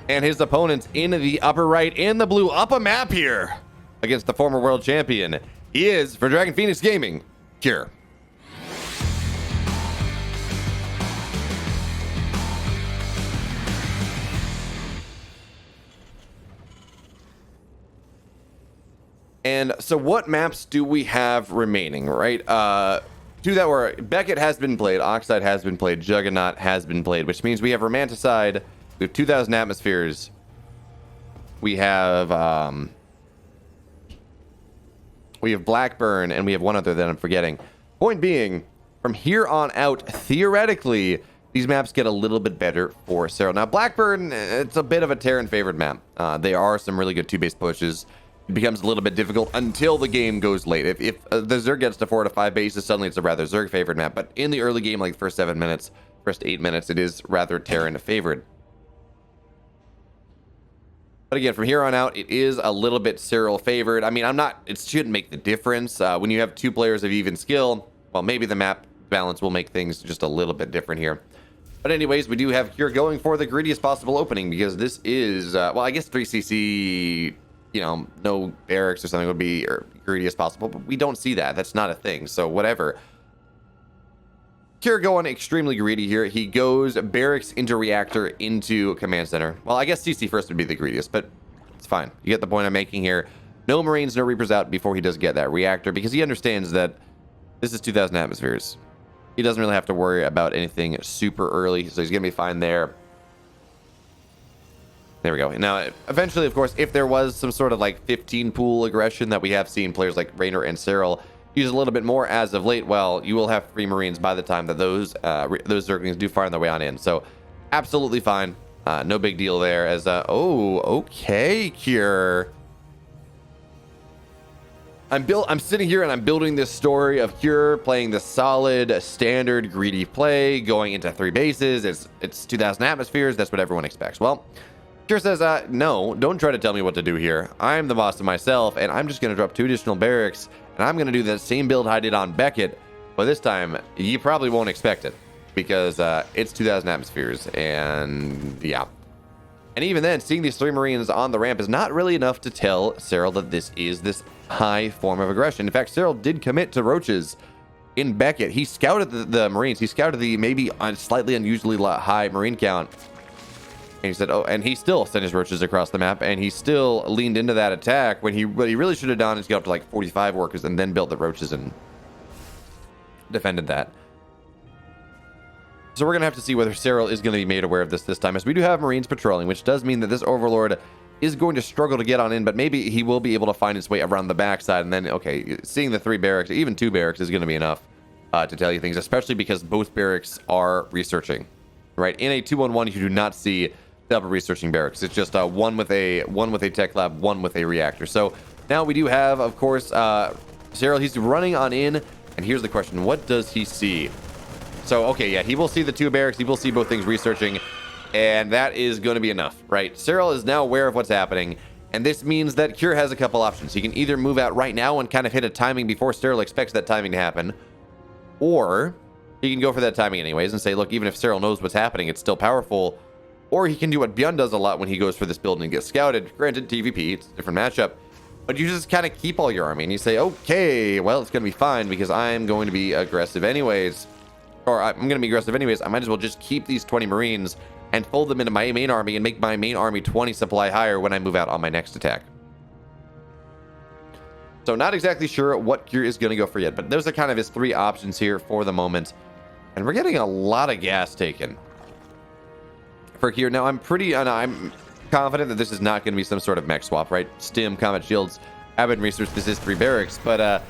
And his opponents in the upper right in the blue up a map here against the former world champion. He is, for Dragon Phoenix Gaming, Cure. And so what maps do we have remaining, right? Two that were Beckett has been played, Oxide has been played, Juggernaut has been played, which means we have Romanticide, we have 2,000 Atmospheres, we have Blackburn, and we have one other that I'm forgetting. Point being, from here on out, theoretically, these maps get a little bit better for SERRAL. Now, Blackburn, it's a bit of a Terran favored map. There are some really good 2-base pushes. it becomes a little bit difficult until the game goes late. If the Zerg gets to 4 to 5 bases, suddenly it's a rather Zerg favored map. But in the early game, like the first 7 minutes, first 8 minutes, it is rather Terran favored. But again, from here on out, it is a little bit SERRAL favored. I mean, it shouldn't make the difference. When you have 2 players of even skill, well, maybe the map balance will make things just a little bit different here. But anyways, we do have Cure going for the greediest possible opening, because this is, well, I guess 3cc, you know, no barracks or something would be greediest possible, but we don't see that. That's not a thing, so whatever. Cure going extremely greedy here. He goes barracks into reactor into command center. Well, I guess CC first would be the greediest, but it's fine. You get the point I'm making here. No Marines, no Reapers out before he does get that reactor, because he understands that this is 2,000 atmospheres. He doesn't really have to worry about anything super early, so he's going to be fine there. There we go. Now, eventually, of course, if there was some sort of like 15 pool aggression that we have seen players like Raynor and SERRAL use a little bit more as of late, well, you will have free Marines by the time that those Zerglings do find their way on in. So, absolutely fine. No big deal there. As oh, okay, Cure. I'm sitting here and I'm building this story of Cure playing the solid, standard, greedy play, going into 3 bases. It's 2,000 atmospheres. That's what everyone expects. Well, Cure says, no, don't try to tell me what to do here. I'm the boss of myself, and I'm just going to drop 2 additional barracks, and I'm going to do that same build I did on Beckett, but this time, you probably won't expect it, because it's 2,000 atmospheres, and yeah. And even then, seeing these 3 Marines on the ramp is not really enough to tell SERRAL that this is this high form of aggression. In fact, SERRAL did commit to roaches in Beckett. He scouted the Marines. He scouted the maybe slightly unusually high Marine count. And he said, oh, and he still sent his roaches across the map, and he still leaned into that attack when what he really should have done is get up to like 45 workers and then built the roaches and defended that. So we're going to have to see whether SERRAL is going to be made aware of this time, as we do have Marines patrolling, which does mean that this Overlord is going to struggle to get on in, but maybe he will be able to find his way around the backside, and then, okay, seeing the 3 barracks, even 2 barracks is going to be enough to tell you things, especially because both barracks are researching, right? In a 2-on-1, you do not see double researching barracks. It's just one with a tech lab, one with a reactor. So now we do have, of course, SERRAL. He's running on in, and here's the question: what does he see? So okay, yeah, he will see the 2 barracks. He will see both things researching, and that is going to be enough, right? SERRAL is now aware of what's happening, and this means that Cure has a couple options. He can either move out right now and kind of hit a timing before SERRAL expects that timing to happen, or he can go for that timing anyways and say, look, even if SERRAL knows what's happening, it's still powerful. Or he can do what Bjorn does a lot when he goes for this build and gets scouted. Granted, TVP, it's a different matchup. But you just kind of keep all your army and you say, okay, well, it's going to be fine because I'm going to be aggressive anyways. Or I'm going to be aggressive anyways. I might as well just keep these 20 Marines and fold them into my main army and make my main army 20 supply higher when I move out on my next attack. So not exactly sure what Cure is going to go for yet. But those are kind of his 3 options here for the moment. And we're getting a lot of gas taken for Cure. Now, I'm confident that this is not going to be some sort of mech swap, right? Stim, Combat Shields, Abbott Research, this is 3 barracks, but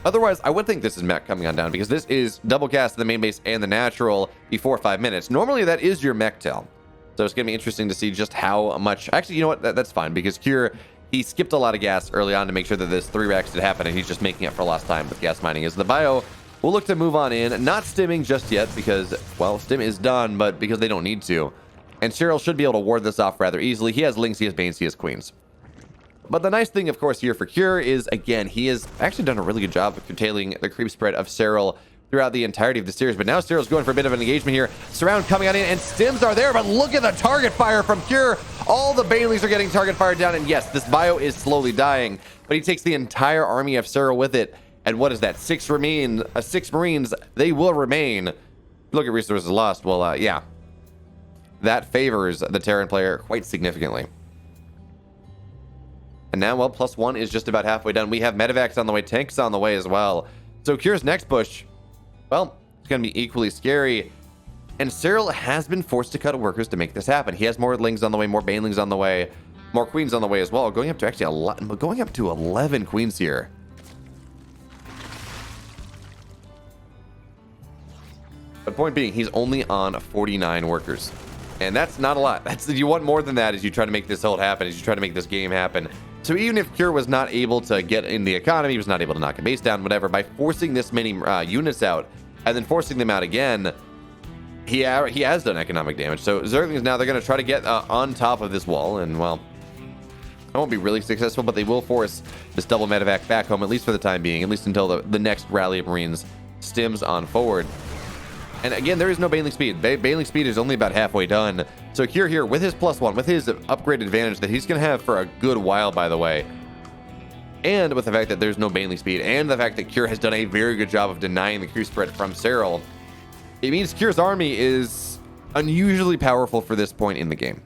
otherwise, I would think this is mech coming on down, because this is double cast the main base and the natural before 5 minutes. Normally, that is your mech tell. So it's going to be interesting to see just how much... Actually, you know what? That's fine, because Cure, he skipped a lot of gas early on to make sure that this 3 racks did happen, and he's just making up for lost time with gas mining. As the bio will look to move on in, not stimming just yet, because, well, stim is done, but because they don't need to. And SERRAL should be able to ward this off rather easily. He has Lings, he has Banes, he has Queens. But the nice thing, of course, here for Cure is, again, he has actually done a really good job of curtailing the creep spread of SERRAL throughout the entirety of the series. But now SERRAL's going for a bit of an engagement here. Surround coming on in, and stims are there, but look at the target fire from Cure. All the Banelings are getting target fired down, and yes, this bio is slowly dying, but he takes the entire army of SERRAL with it. And what is that? 6 Marines, they will remain. Look at resources lost. Well, yeah. That favors the Terran player quite significantly. And now, well, +1 is just about halfway done. We have medevacs on the way, tanks on the way as well. So Cure's next push, well, it's going to be equally scary. And SERRAL has been forced to cut workers to make this happen. He has more Lings on the way, more Banelings on the way, more Queens on the way as well. Going up to actually going up to 11 Queens here. But point being, he's only on 49 workers. And that's not a lot. You want more than that as you try to make this hold happen, as you try to make this game happen. So even if Cure was not able to get in the economy, he was not able to knock a base down, whatever, by forcing this many units out and then forcing them out again, he has done economic damage. So Zerglings now, they're going to try to get on top of this wall, and well, it won't be really successful, but they will force this double medevac back home, at least for the time being, at least until the next rally of Marines stems on forward. And again, there is no Baneling speed. Baneling speed is only about halfway done. So Cure here, with his +1, with his upgrade advantage that he's going to have for a good while, by the way, and with the fact that there's no Baneling speed, and the fact that Cure has done a very good job of denying the creep spread from SERRAL, it means Cure's army is unusually powerful for this point in the game.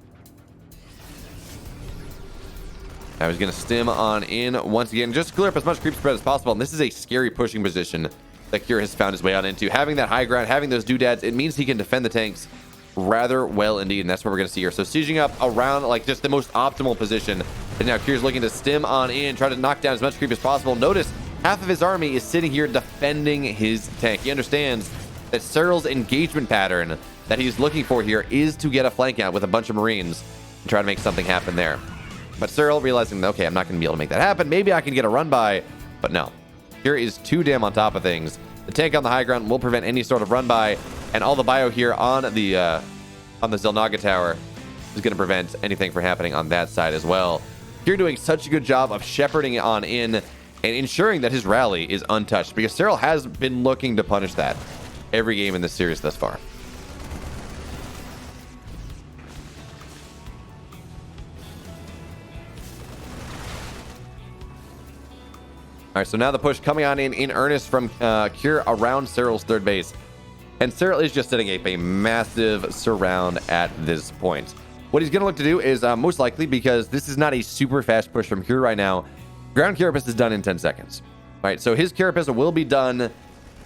I was going to stim on in once again, just clear up as much creep spread as possible. And this is a scary pushing position that Cure has found his way out into. Having that high ground, having those doodads, it means he can defend the tanks rather well indeed. And that's what we're going to see here. So sieging up around like just the most optimal position. And now Cure's looking to stim on in, try to knock down as much creep as possible. Notice half of his army is sitting here defending his tank. He understands that SERRAL's engagement pattern that he's looking for here is to get a flank out with a bunch of Marines and try to make something happen there. But SERRAL realizing, okay, I'm not going to be able to make that happen. Maybe I can get a run by, but no. Here is too damn on top of things. The tank on the high ground will prevent any sort of run by, and all the bio here on the Xel'Naga tower is going to prevent anything from happening on that side as well. You're doing such a good job of shepherding on in and ensuring that his rally is untouched, because SERRAL has been looking to punish that every game in this series thus far. All right, so now the push coming on in earnest from Cure around SERRAL's third base. And SERRAL is just setting up a massive surround at this point. What he's going to look to do is most likely, because this is not a super fast push from Cure right now, ground Carapace is done in 10 seconds. All right, so his Carapace will be done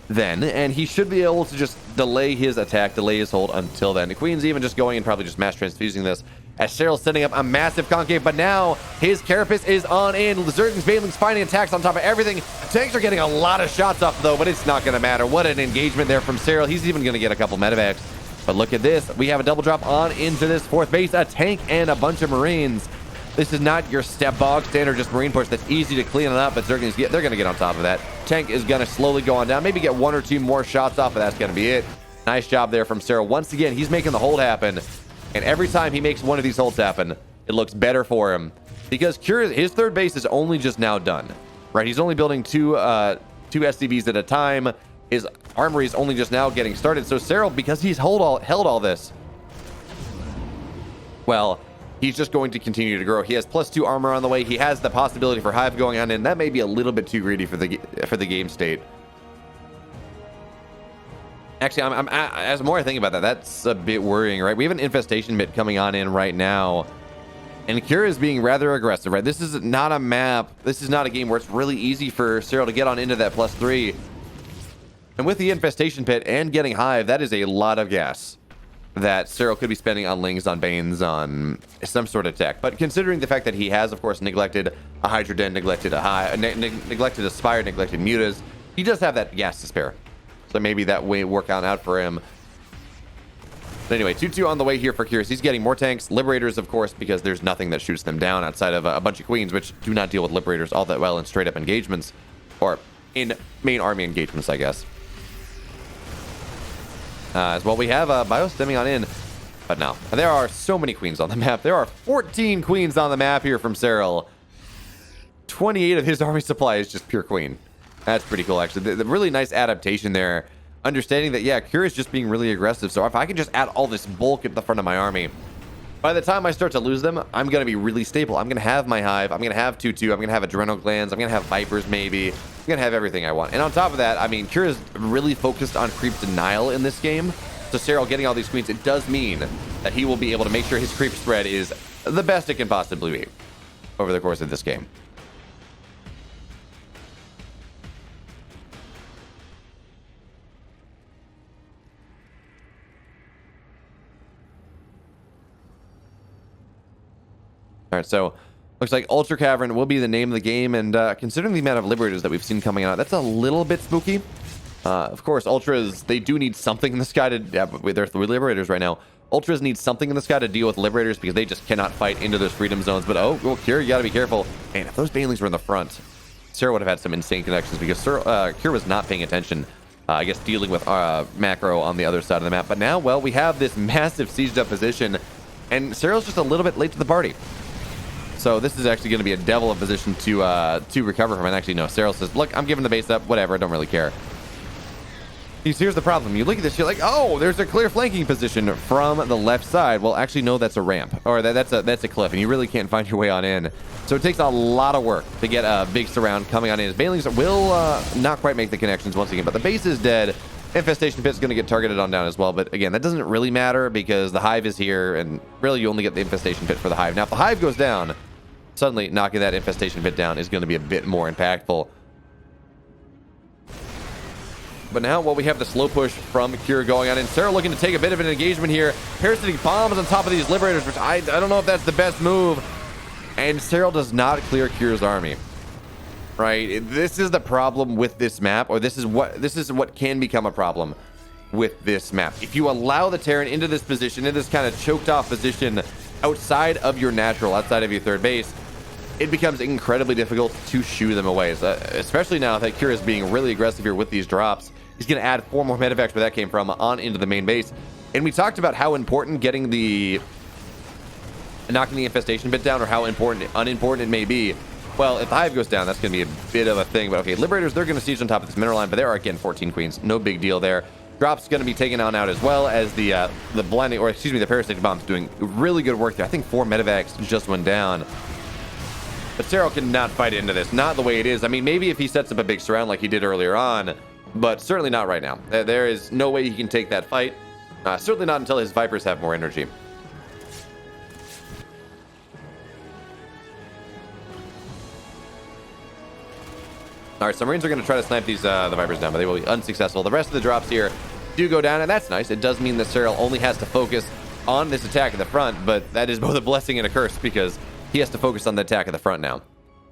then, and he should be able to just delay his attack, delay his hold until then. The Queen's even just going and probably just mass transfusing this as SERRAL's setting up a massive concave, but now his Carapace is on in. Zerglings, Banelings finding attacks on top of everything. Tanks are getting a lot of shots off though, but it's not going to matter. What an engagement there from SERRAL. He's even going to get a couple medevacs. But look at this. We have a double drop on into this fourth base, a tank and a bunch of Marines. This is not your step bog standard just Marine push that's easy to clean it up, but Zerglings, they're going to get on top of that. Tank is going to slowly go on down, maybe get one or two more shots off, but that's going to be it. Nice job there from SERRAL. Once again, he's making the hold happen. And every time he makes one of these holds happen, it looks better for him. Because his third base is only just now done. Right? He's only building two SCVs at a time. His armory is only just now getting started. So SERRAL, because he's held all this, well, he's just going to continue to grow. He has +2 armor on the way. He has the possibility for Hive going on in. That may be a little bit too greedy for the game state. Actually, as more I think about that, that's a bit worrying, right? We have an infestation bit coming on in right now, and Cure is being rather aggressive, right? This is not a map. This is not a game where it's really easy for SERRAL to get on into that +3. And with the infestation pit and getting Hive, that is a lot of gas that SERRAL could be spending on Lings, on Banes, on some sort of tech. But considering the fact that he has, of course, neglected a Hydra Den, neglected a Hive, neglected a Spire, neglected Mutas, he does have that gas to spare. So maybe that way work out for him. But anyway, 2-2 on the way here for Cure. He's getting more tanks. Liberators, of course, because there's nothing that shoots them down outside of a bunch of Queens, which do not deal with Liberators all that well in straight-up engagements. Or in main army engagements, I guess. As well, we have Biostemming on in. But no, there are so many Queens on the map. There are 14 Queens on the map here from SERRAL. 28 of his army supply is just pure Queen. That's pretty cool, actually. The really nice adaptation there. Understanding that, yeah, Cure is just being really aggressive. So if I can just add all this bulk at the front of my army, by the time I start to lose them, I'm going to be really stable. I'm going to have my Hive. I'm going to have 2-2. I'm going to have Adrenal Glands. I'm going to have Vipers, maybe. I'm going to have everything I want. And on top of that, I mean, Cure is really focused on creep denial in this game. So SERRAL getting all these Queens, it does mean that he will be able to make sure his creep spread is the best it can possibly be over the course of this game. All right, so looks like Ultra Cavern will be the name of the game, and considering the amount of Liberators that we've seen coming out, that's a little bit spooky. Of course, Ultras, they do need something in the sky to with their 3 Liberators right now. Ultras need something in the sky to deal with Liberators because they just cannot fight into those freedom zones. But oh, well, Cure, you got to be careful. And if those Banelings were in the front, Serral would have had some insane connections because Cure was not paying attention. I guess dealing with Macro on the other side of the map. But now, well, we have this massive sieged up position, and Serral's just a little bit late to the party. So this is actually going to be a devil of position to recover from. And actually, no, Serral says, look, I'm giving the base up, whatever, I don't really care. Here's the problem. You look at this, you're like, oh, there's a clear flanking position from the left side. Well, actually, no, that's a ramp, or that's a cliff, and you really can't find your way on in. So it takes a lot of work to get a big surround coming on in. Banelings will not quite make the connections once again, but the base is dead. Infestation Pit's going to get targeted on down as well, but again, that doesn't really matter because the Hive is here, and really you only get the Infestation Pit for the Hive. Now, if the Hive goes down, suddenly knocking that Infestation Pit down is going to be a bit more impactful. But now, well, we have the slow push from Cure going on, and Serral looking to take a bit of an engagement here. Parasitic bombs on top of these Liberators, which I don't know if that's the best move. And Serral does not clear Cure's army. Right? This is the problem with this map, or this is what can become a problem with this map. If you allow the Terran into this position, in this kind of choked off position outside of your natural, outside of your third base, it becomes incredibly difficult to shoo them away. So, especially now that Cure is being really aggressive here with these drops. He's going to add 4 more medevacs where that came from on into the main base. And we talked about how important knocking the infestation bit down, or how unimportant it may be. Well, if the Hive goes down, that's going to be a bit of a thing. But okay, Liberators, they're going to siege on top of this mineral line, but there are again 14 queens. No big deal there. Drop's going to be taken on out as well as the blinding, or excuse me, the parasitic bomb's doing really good work there. I think 4 medevacs just went down. But Serral cannot fight into this, not the way it is. I mean, maybe if he sets up a big surround like he did earlier on, but certainly not right now. There is no way he can take that fight. Certainly not until his Vipers have more energy. All right, so Marines are going to try to snipe these the Vipers down, but they will be unsuccessful. The rest of the drops here do go down, and that's nice. It does mean that Serral only has to focus on this attack at the front, but that is both a blessing and a curse because he has to focus on the attack at the front now.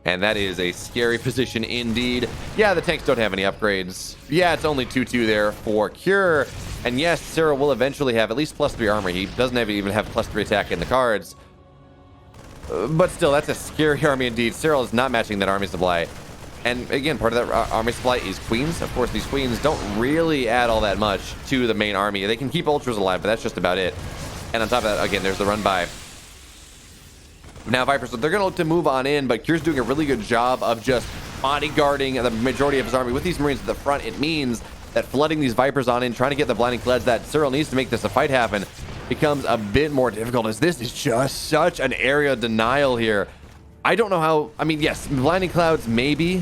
And that is a scary position indeed. Yeah, the tanks don't have any upgrades. Yeah, it's only 2-2 there for Cure. And yes, Serral will eventually have at least +3 armor. He doesn't even have +3 attack in the cards. But still, that's a scary army indeed. Serral is not matching that army supply. And again, part of that army supply is queens. Of course, these queens don't really add all that much to the main army. They can keep ultras alive, but that's just about it. And on top of that, again, there's the run by. Now Vipers, they're going to look to move on in, but Cure's doing a really good job of just bodyguarding the majority of his army. With these Marines at the front, it means that flooding these Vipers on in, trying to get the blinding floods that Serral needs to make this a fight happen, becomes a bit more difficult, as this is just such an area denial here. I don't know how, I mean, yes, blinding clouds, maybe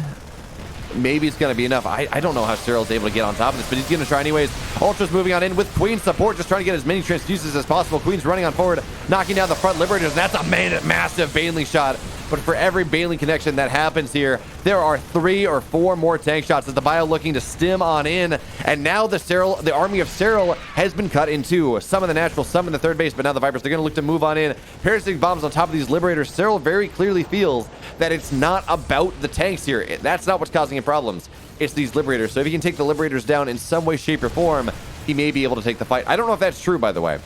it's going to be enough. I don't know how Serral's able to get on top of this, but he's going to try anyways. Ultra's moving on in with Queen's support, just trying to get as many transfuses as possible. Queen's running on forward, knocking down the front Liberators, and that's a massive Baneling shot. But for every Baneling connection that happens here, there are 3 or 4 more tank shots as the Bio looking to stim on in. And now the army of Serral has been cut in 2. Some in the natural, some in the third base, but now the Vipers, they're going to look to move on in. Parasitic bombs on top of these Liberators. Serral very clearly feels that it's not about the tanks here. That's not what's causing him problems. It's these Liberators. So if he can take the Liberators down in some way, shape, or form, he may be able to take the fight. I don't know if that's true, by the way.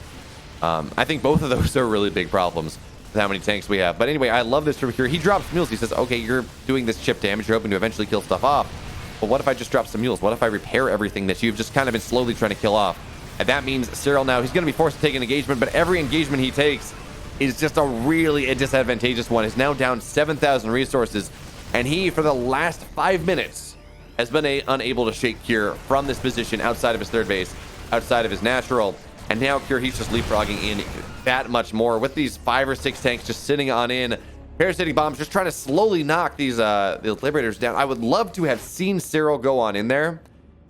I think both of those are really big problems with how many tanks we have. But anyway, I love this from here. He drops mules. He says, okay, you're doing this chip damage. You're hoping to eventually kill stuff off. But what if I just drop some mules? What if I repair everything that you've just kind of been slowly trying to kill off? And that means Serral now, he's going to be forced to take an engagement, but every engagement he takes is just a disadvantageous one. He's now down 7,000 resources, and he, for the last 5 minutes, has been unable to shake Cure from this position outside of his third base, outside of his natural. And now Cure, he's just leapfrogging in that much more with these 5 or 6 tanks just sitting on in. Parasitic bombs just trying to slowly knock these the Liberators down. I would love to have seen Serral go on in there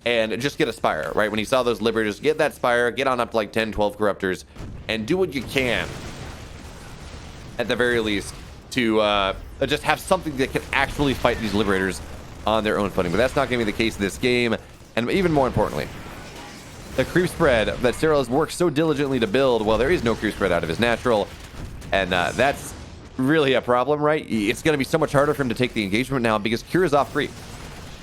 and just get a Spire, right? When he saw those Liberators, get that Spire, get on up to like 10, 12 Corruptors, and do what you can, at the very least, to just have something that can actually fight these Liberators on their own footing. But that's not going to be the case in this game. And even more importantly, the creep spread that Serral has worked so diligently to build, well, there is no creep spread out of his natural. And that's really a problem, right? It's going to be so much harder for him to take the engagement now because Cure is off creep.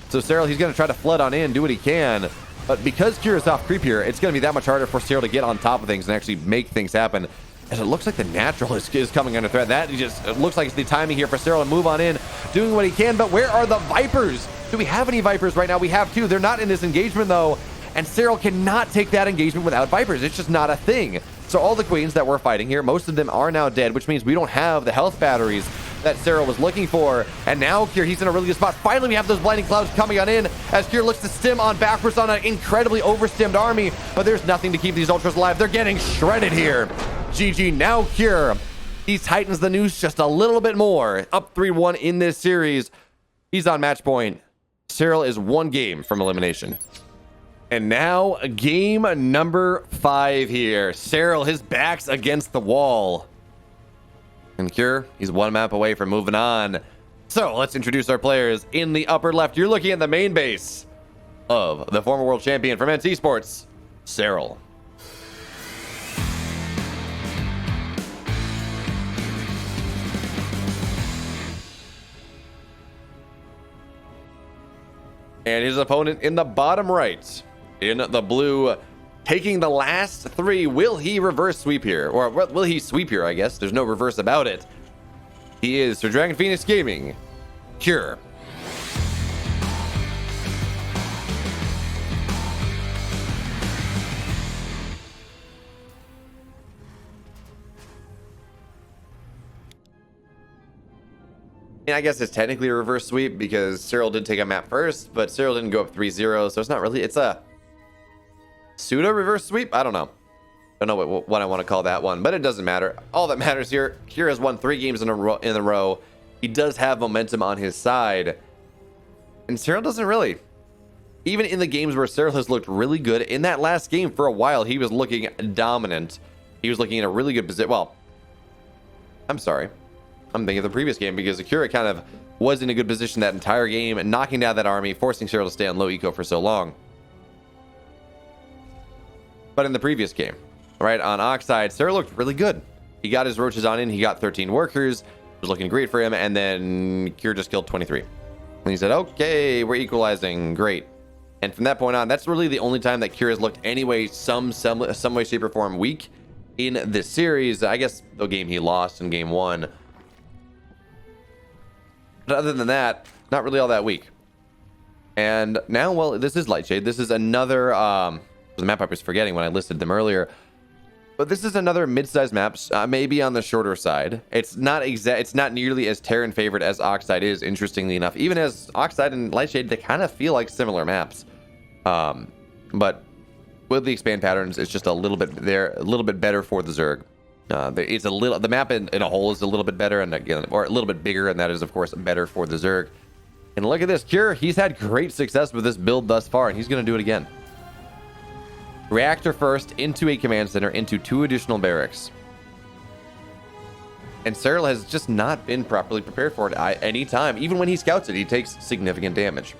So Serral, he's going to try to flood on in, do what he can. But because Kira's off creep here, it's going to be that much harder for SERRAL to get on top of things and actually make things happen. As it looks like the natural is coming under threat. That just it looks like it's the timing here for SERRAL to move on in, doing what he can. But where are the Vipers? Do we have any Vipers right now? We have two. They're not in this engagement, though. And SERRAL cannot take that engagement without Vipers. It's just not a thing. So all the Queens that we're fighting here, most of them are now dead, which means we don't have the health batteries that SERRAL was looking for. And now Kier, he's in a really good spot. Finally, we have those blinding clouds coming on in as Kier looks to stim on backwards on an incredibly overstimmed army. But there's nothing to keep these Ultras alive. They're getting shredded here. GG. Now Kier, he tightens the noose just a little bit more. Up 3-1 in this series. He's on match point. SERRAL is one game from elimination. And now game number 5 here. SERRAL, his back's against the wall. And Kier, he's one map away from moving on. So let's introduce our players. In the upper left, you're looking at the main base of the former world champion from NC Esports, SERRAL. And his opponent in the bottom right, in the blue, taking the last 3. Will he reverse sweep here? Or will he sweep here, I guess? There's no reverse about it. He is Sir Dragon Phoenix Gaming, Kier. And I guess it's technically a reverse sweep because SERRAL did take a map first, but SERRAL didn't go up 3-0, so it's not really, it's a pseudo reverse sweep. I don't know what I want to call that one, but it doesn't matter. All that matters here, Kier has won 3 games in a row. He does have momentum on his side, and SERRAL doesn't really. Even in the games where SERRAL has looked really good, in that last game for a while, he was looking dominant. He was looking in a really good position. Well, I'm sorry. I'm thinking of the previous game because Akira kind of was in a good position that entire game, knocking down that army, forcing SERRAL to stay on low eco for so long. But in the previous game, right, on Oxide, SERRAL looked really good. He got his roaches on in, he got 13 workers, it was looking great for him, and then Kier just killed 23. And he said, okay, we're equalizing, great. And from that point on, that's really the only time that Kier has looked anyway, some way, shape, or form weak in this series. I guess the game he lost in game 1. But other than that, not really all that weak. And now, well, this is Lightshade. This is another, the map I was forgetting when I listed them earlier. But this is another mid-sized map, maybe on the shorter side. It's not nearly as Terran favored as Oxide is, interestingly enough. Even as Oxide and Lightshade, they kind of feel like similar maps. But with the expand patterns, it's just a little bit better for the Zerg. It's a little, the map in a whole is a little bit better, and again, or a little bit bigger, and that is of course better for the Zerg. And look at this, Kier, he's had great success with this build thus far, and he's going to do it again. Reactor first, into a command center, into 2 additional barracks. And SERRAL has just not been properly prepared for it any time. Even when he scouts it, he takes significant damage.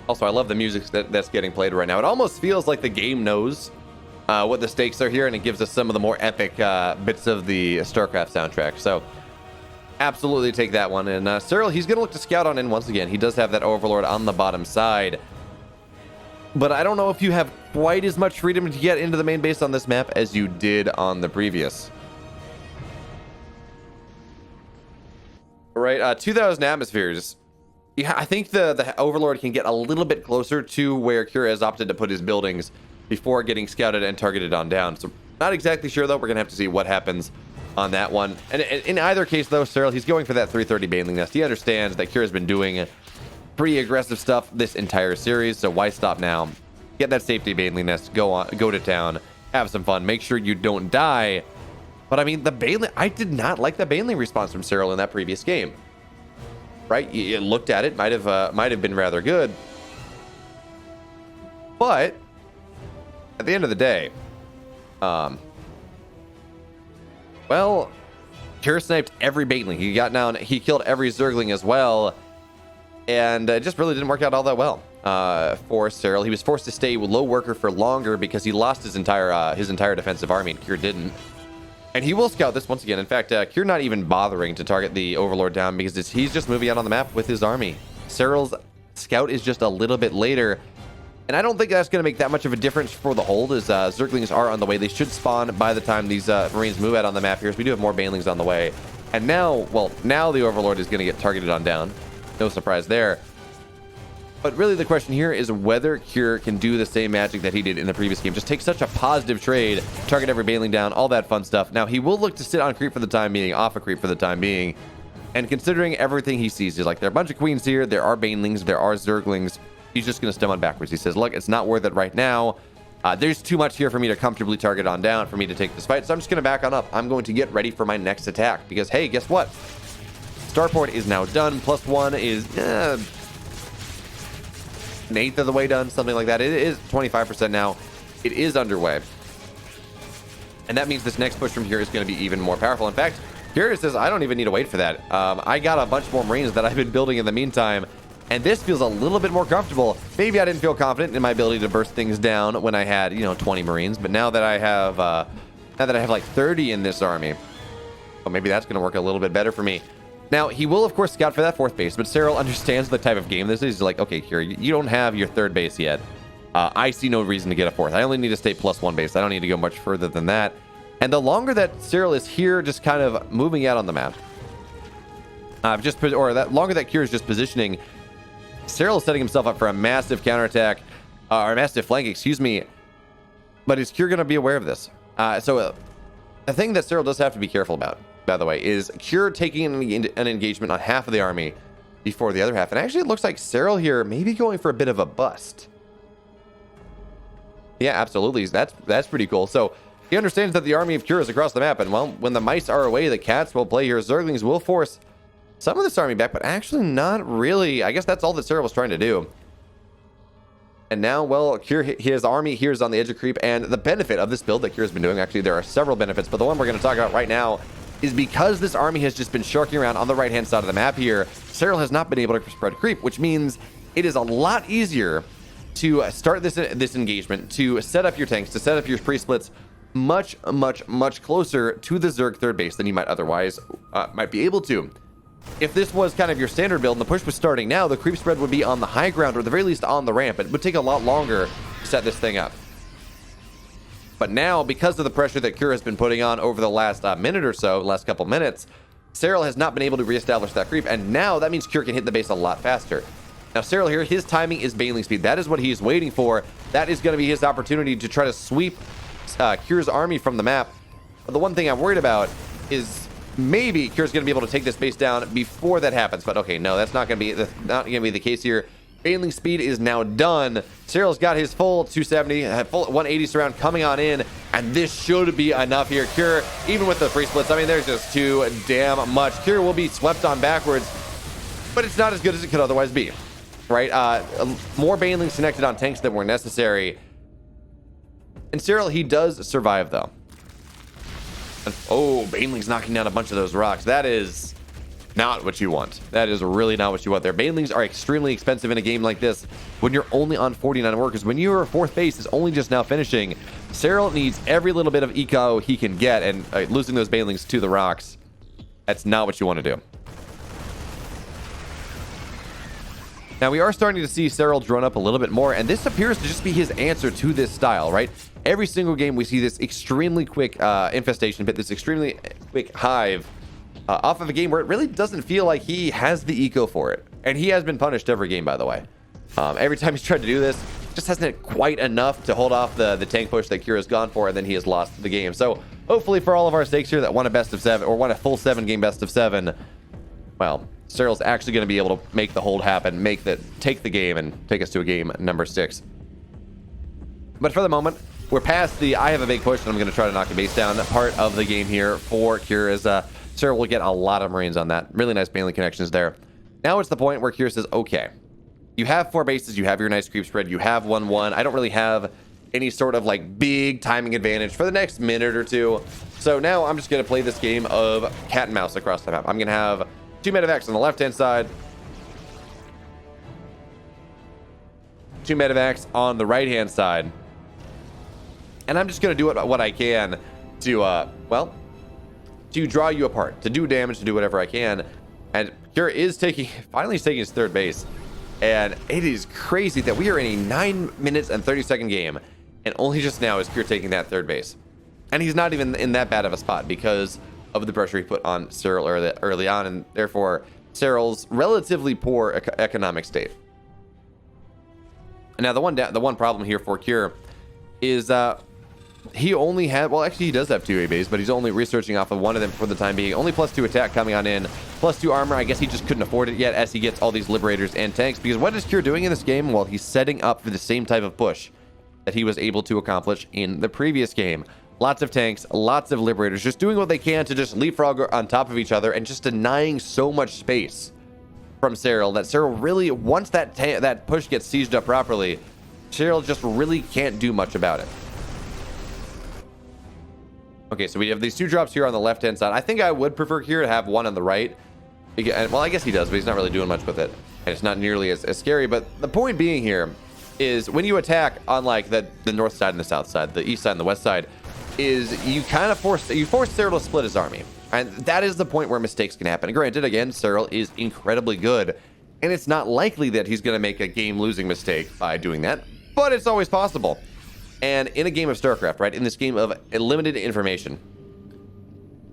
Also, I love the music that's getting played right now. It almost feels like the game knows what the stakes are here, and it gives us some of the more epic bits of the StarCraft soundtrack. So, absolutely take that one. And SERRAL, he's going to look to scout on in once again. He does have that Overlord on the bottom side. But I don't know if you have quite as much freedom to get into the main base on this map as you did on the previous. Right, 2,000 atmospheres. Yeah, I think the Overlord can get a little bit closer to where Kier has opted to put his buildings before getting scouted and targeted on down. So not exactly sure, though. We're going to have to see what happens on that one. And in either case, though, SERRAL, he's going for that 330 Baneling Nest. He understands that Kier has been doing pretty aggressive stuff this entire series, so why stop now? Get that safety Baneling Nest, go to town, have some fun, make sure you don't die. But I mean, the Baneling, I did not like the Baneling response from SERRAL in that previous game. Right, you looked at it, might have been rather good, but at the end of the day, well, Kier sniped every Baneling. He killed every Zergling as well. and it just really didn't work out all that well for SERRAL. He was forced to stay low worker for longer because he lost his entire defensive army, and Cure didn't. And he will scout this once again. In fact, Cure not even bothering to target the Overlord down because he's just moving out on the map with his army. SERRAL's scout is just a little bit later, and I don't think that's going to make that much of a difference for the hold, as Zerglings are on the way. They should spawn by the time these Marines move out on the map here, so we do have more Banelings on the way. And now, well, now the Overlord is going to get targeted on down. No surprise there. But really the question here is whether Cure can do the same magic that he did in the previous game. Just take such a positive trade, target every Baneling down, all that fun stuff. Now, he will look to sit on creep for the time being, off a creep for the time being. And considering everything he sees, he's like, there are a bunch of queens here, there are Banelings, there are Zerglings. He's just going to stem on backwards. He says, look, it's not worth it right now. There's too much here for me to comfortably target on down for me to take this fight. So I'm just going to back on up. I'm going to get ready for my next attack because, hey, guess what? Starport is now done. +1 is an eighth of the way done, something like that. It is 25% now. It is underway. And that means this next push from here is going to be even more powerful. In fact, here it says, I don't even need to wait for that. I got a bunch more Marines that I've been building in the meantime. And this feels a little bit more comfortable. Maybe I didn't feel confident in my ability to burst things down when I had, 20 Marines. But now that I have, like 30 in this army, well, maybe that's going to work a little bit better for me. Now, he will, of course, scout for that fourth base, but SERRAL understands the type of game this is. He's like, okay, here, you don't have your third base yet. I see no reason to get a fourth. I only need to stay +1 base. I don't need to go much further than that. And the longer that SERRAL is here, just kind of moving out on the map, longer that Cure is just positioning, SERRAL is setting himself up for a massive counterattack, or a massive flank, excuse me. But is Cure going to be aware of this? So the thing that SERRAL does have to be careful about, by the way, is Cure taking an engagement on half of the army before the other half. And actually, it looks like SERRAL here may be going for a bit of a bust. Yeah, absolutely. That's pretty cool. So he understands that the army of Cure is across the map. And, well, when the mice are away, the cats will play here. Zerglings will force some of this army back, but actually not really. I guess that's all that SERRAL was trying to do. And now, well, Cure, his army here is on the edge of creep. And the benefit of this build that Cure has been doing, actually, there are several benefits. But the one we're going to talk about right now is because this army has just been sharking around on the right-hand side of the map here, SERRAL has not been able to spread creep, which means it is a lot easier to start this engagement, to set up your tanks, to set up your pre-splits much closer to the Zerg third base than you might otherwise might be able to. If this was kind of your standard build and the push was starting now, the creep spread would be on the high ground, or at the very least on the ramp. It would take a lot longer to set this thing up. But now, because of the pressure that Cure has been putting on over the last minute or so, last couple minutes, SERRAL has not been able to reestablish that creep, and now that means Cure can hit the base a lot faster. Now, SERRAL here, his timing is Baneling speed. That is what he's waiting for. That is going to be his opportunity to try to sweep Cure's army from the map. But the one thing I'm worried about is maybe Cure's going to be able to take this base down before that happens. But okay, no, that's not going to be the case here. Baneling speed is now done. SERRAL's got his full 270, full 180 surround coming on in, and this should be enough here. Cure, even with the free splits, I mean, there's just too damn much. Cure will be swept on backwards, but it's not as good as it could otherwise be, right? More Banelings connected on tanks that were necessary. And SERRAL, he does survive, though. And, oh, Banelings knocking down a bunch of those rocks. That is not what you want. That is really not what you want there. Banelings are extremely expensive in a game like this when you're only on 49 workers. When your fourth base is only just now finishing, SERRAL needs every little bit of eco he can get, and losing those Banelings to the rocks, that's not what you want to do. Now, we are starting to see SERRAL drone up a little bit more, and this appears to just be his answer to this style, right? Every single game, we see this extremely quick infestation pit, this extremely quick hive off of a game where it really doesn't feel like he has the eco for it. And he has been punished every game, by the way. Every time he's tried to do this, just hasn't quite enough to hold off the tank push that Cure has gone for, and then he has lost the game. So hopefully for all of our sakes here that won a best of 7, or won a full 7-game best of 7, well, SERRAL's actually going to be able to make the hold happen, take the game, and take us to a game number 6. But for the moment, we're past the I have a big push, and I'm going to try to knock a base down part of the game here for Cure, as SERRAL will get a lot of Marines on that. Really nice Baneling connections there. Now it's the point where Cure says, okay, you have 4 bases, you have your nice creep spread, you have 1-1. I don't really have any sort of like big timing advantage for the next minute or two. So now I'm just going to play this game of cat and mouse across the map. I'm going to have 2 medevacs on the left-hand side, 2 medevacs on the right-hand side. And I'm just going to do what I can to, well, to draw you apart, to do damage, to do whatever I can. And Cure is finally taking his third base. And it is crazy that we are in a 9 minutes and 30-second game, and only just now is Cure taking that third base. And he's not even in that bad of a spot because of the pressure he put on SERRAL early on, and therefore SERRAL's relatively poor economic state. Now, the one problem here for Cure is he only had, well, actually he does have 2 A bays, but he's only researching off of one of them for the time being. Only +2 attack coming on in, +2 armor. I guess he just couldn't afford it yet as he gets all these liberators and tanks, because what is Cure doing in this game? Well, he's setting up for the same type of push that he was able to accomplish in the previous game. Lots of tanks, lots of liberators, just doing what they can to just leapfrog on top of each other and just denying so much space from SERRAL that SERRAL really, once that push gets sieged up properly, SERRAL just really can't do much about it. Okay, so we have these 2 drops here on the left-hand side. I think I would prefer here to have one on the right. Well, I guess he does, but he's not really doing much with it. And it's not nearly as scary. But the point being here is when you attack on like the north side and the south side, the east side and the west side, is you kind of force SERRAL to split his army. And that is the point where mistakes can happen. And granted, again, SERRAL is incredibly good. And it's not likely that he's going to make a game-losing mistake by doing that. But it's always possible. And in a game of StarCraft, right, in this game of limited information,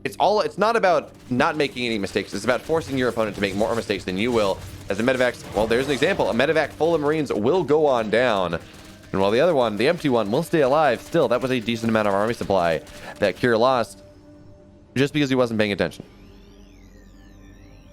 it's not about not making any mistakes. It's about forcing your opponent to make more mistakes than you will. As the medevacs, well, there's an example. A medevac full of Marines will go on down. And while the other one, the empty one, will stay alive, still, that was a decent amount of army supply that Cure lost just because he wasn't paying attention.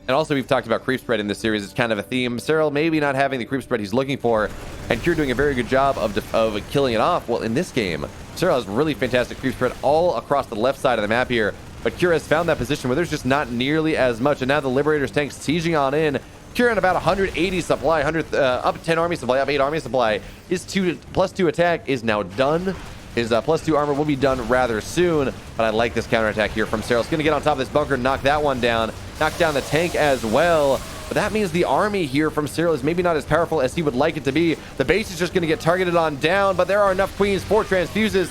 And also, we've talked about creep spread in this series. It's kind of a theme. SERRAL maybe not having the creep spread he's looking for, and Cure doing a very good job of killing it off. Well, in this game, SERRAL has really fantastic creep spread all across the left side of the map here, but Cure has found that position where there's just not nearly as much, and now the Liberator's tanks sieging on in. Cure at about 180 supply, up 10 army supply, up 8 army supply. His +2 attack is now done. His +2 armor will be done rather soon, but I like this counterattack here from SERRAL. It's going to get on top of this bunker, knock that one down, knock down the tank as well. But that means the army here from SERRAL is maybe not as powerful as he would like it to be. The base is just going to get targeted on down, but there are enough queens for transfuses,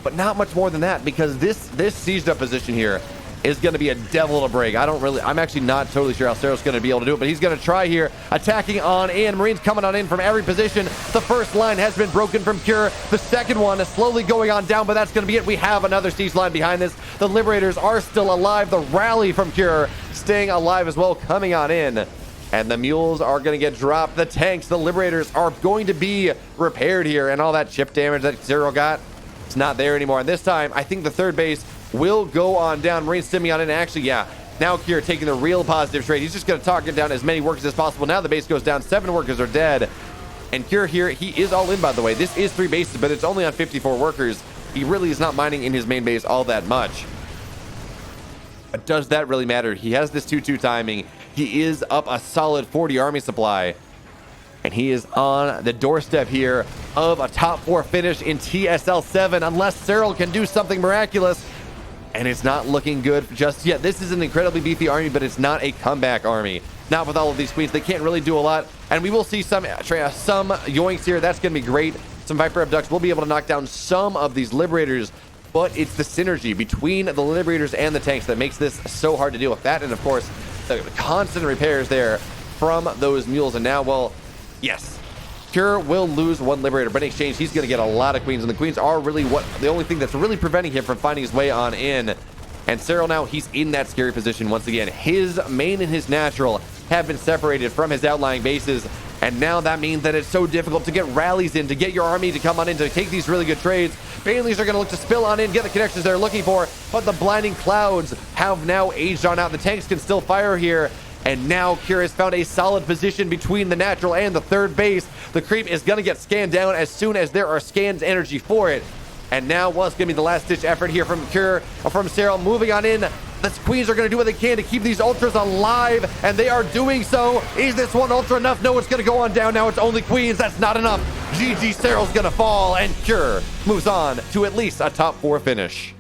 but not much more than that, because this sieged up position here is going to be a devil to break. I'm actually not totally sure how SERRAL's going to be able to do it, but he's going to try here, attacking on in. Marines coming on in from every position. The first line has been broken from Cure. The second one is slowly going on down, but that's going to be it. We have another siege line behind this. The Liberators are still alive. The rally from Cure staying alive as well, coming on in. And the mules are going to get dropped. The tanks, the Liberators are going to be repaired here, and all that chip damage that SERRAL got, it's not there anymore. And this time, I think the third base will go on down. Marine stimming on in. Actually, yeah, now Cure taking the real positive trade. He's just going to target down as many workers as possible. Now the base goes down. 7 workers are dead. And Cure here, he is all in, by the way. This is 3 bases, but it's only on 54 workers. He really is not mining in his main base all that much. But does that really matter? He has this 2-2 timing. He is up a solid 40 army supply. And he is on the doorstep here of a top 4 finish in TSL7, unless SERRAL can do something miraculous. And it's not looking good just yet. This is an incredibly beefy army, but it's not a comeback army. Not with all of these queens. They can't really do a lot. And we will see some yoinks here. That's going to be great. Some Viper Abducts will be able to knock down some of these Liberators. But it's the synergy between the Liberators and the tanks that makes this so hard to deal with. That, and of course, the constant repairs there from those mules. And now, well, yes, Cure will lose 1 Liberator, but in exchange, he's going to get a lot of queens, and the queens are really the only thing that's really preventing him from finding his way on in. And SERRAL now, he's in that scary position once again. His main and his natural have been separated from his outlying bases, and now that means that it's so difficult to get rallies in, to get your army to come on in, to take these really good trades. Baileys are going to look to spill on in, get the connections they're looking for, but the blinding clouds have now aged on out. The tanks can still fire here. And now Cure has found a solid position between the natural and the third base. The creep is going to get scanned down as soon as there are scans energy for it. And now, well, it's going to be the last-ditch effort here from SERRAL. Moving on in. The queens are going to do what they can to keep these ultras alive, and they are doing so. Is this one ultra enough? No, it's going to go on down. Now it's only queens. That's not enough. GG, SERRAL's going to fall, and Cure moves on to at least a top 4 finish.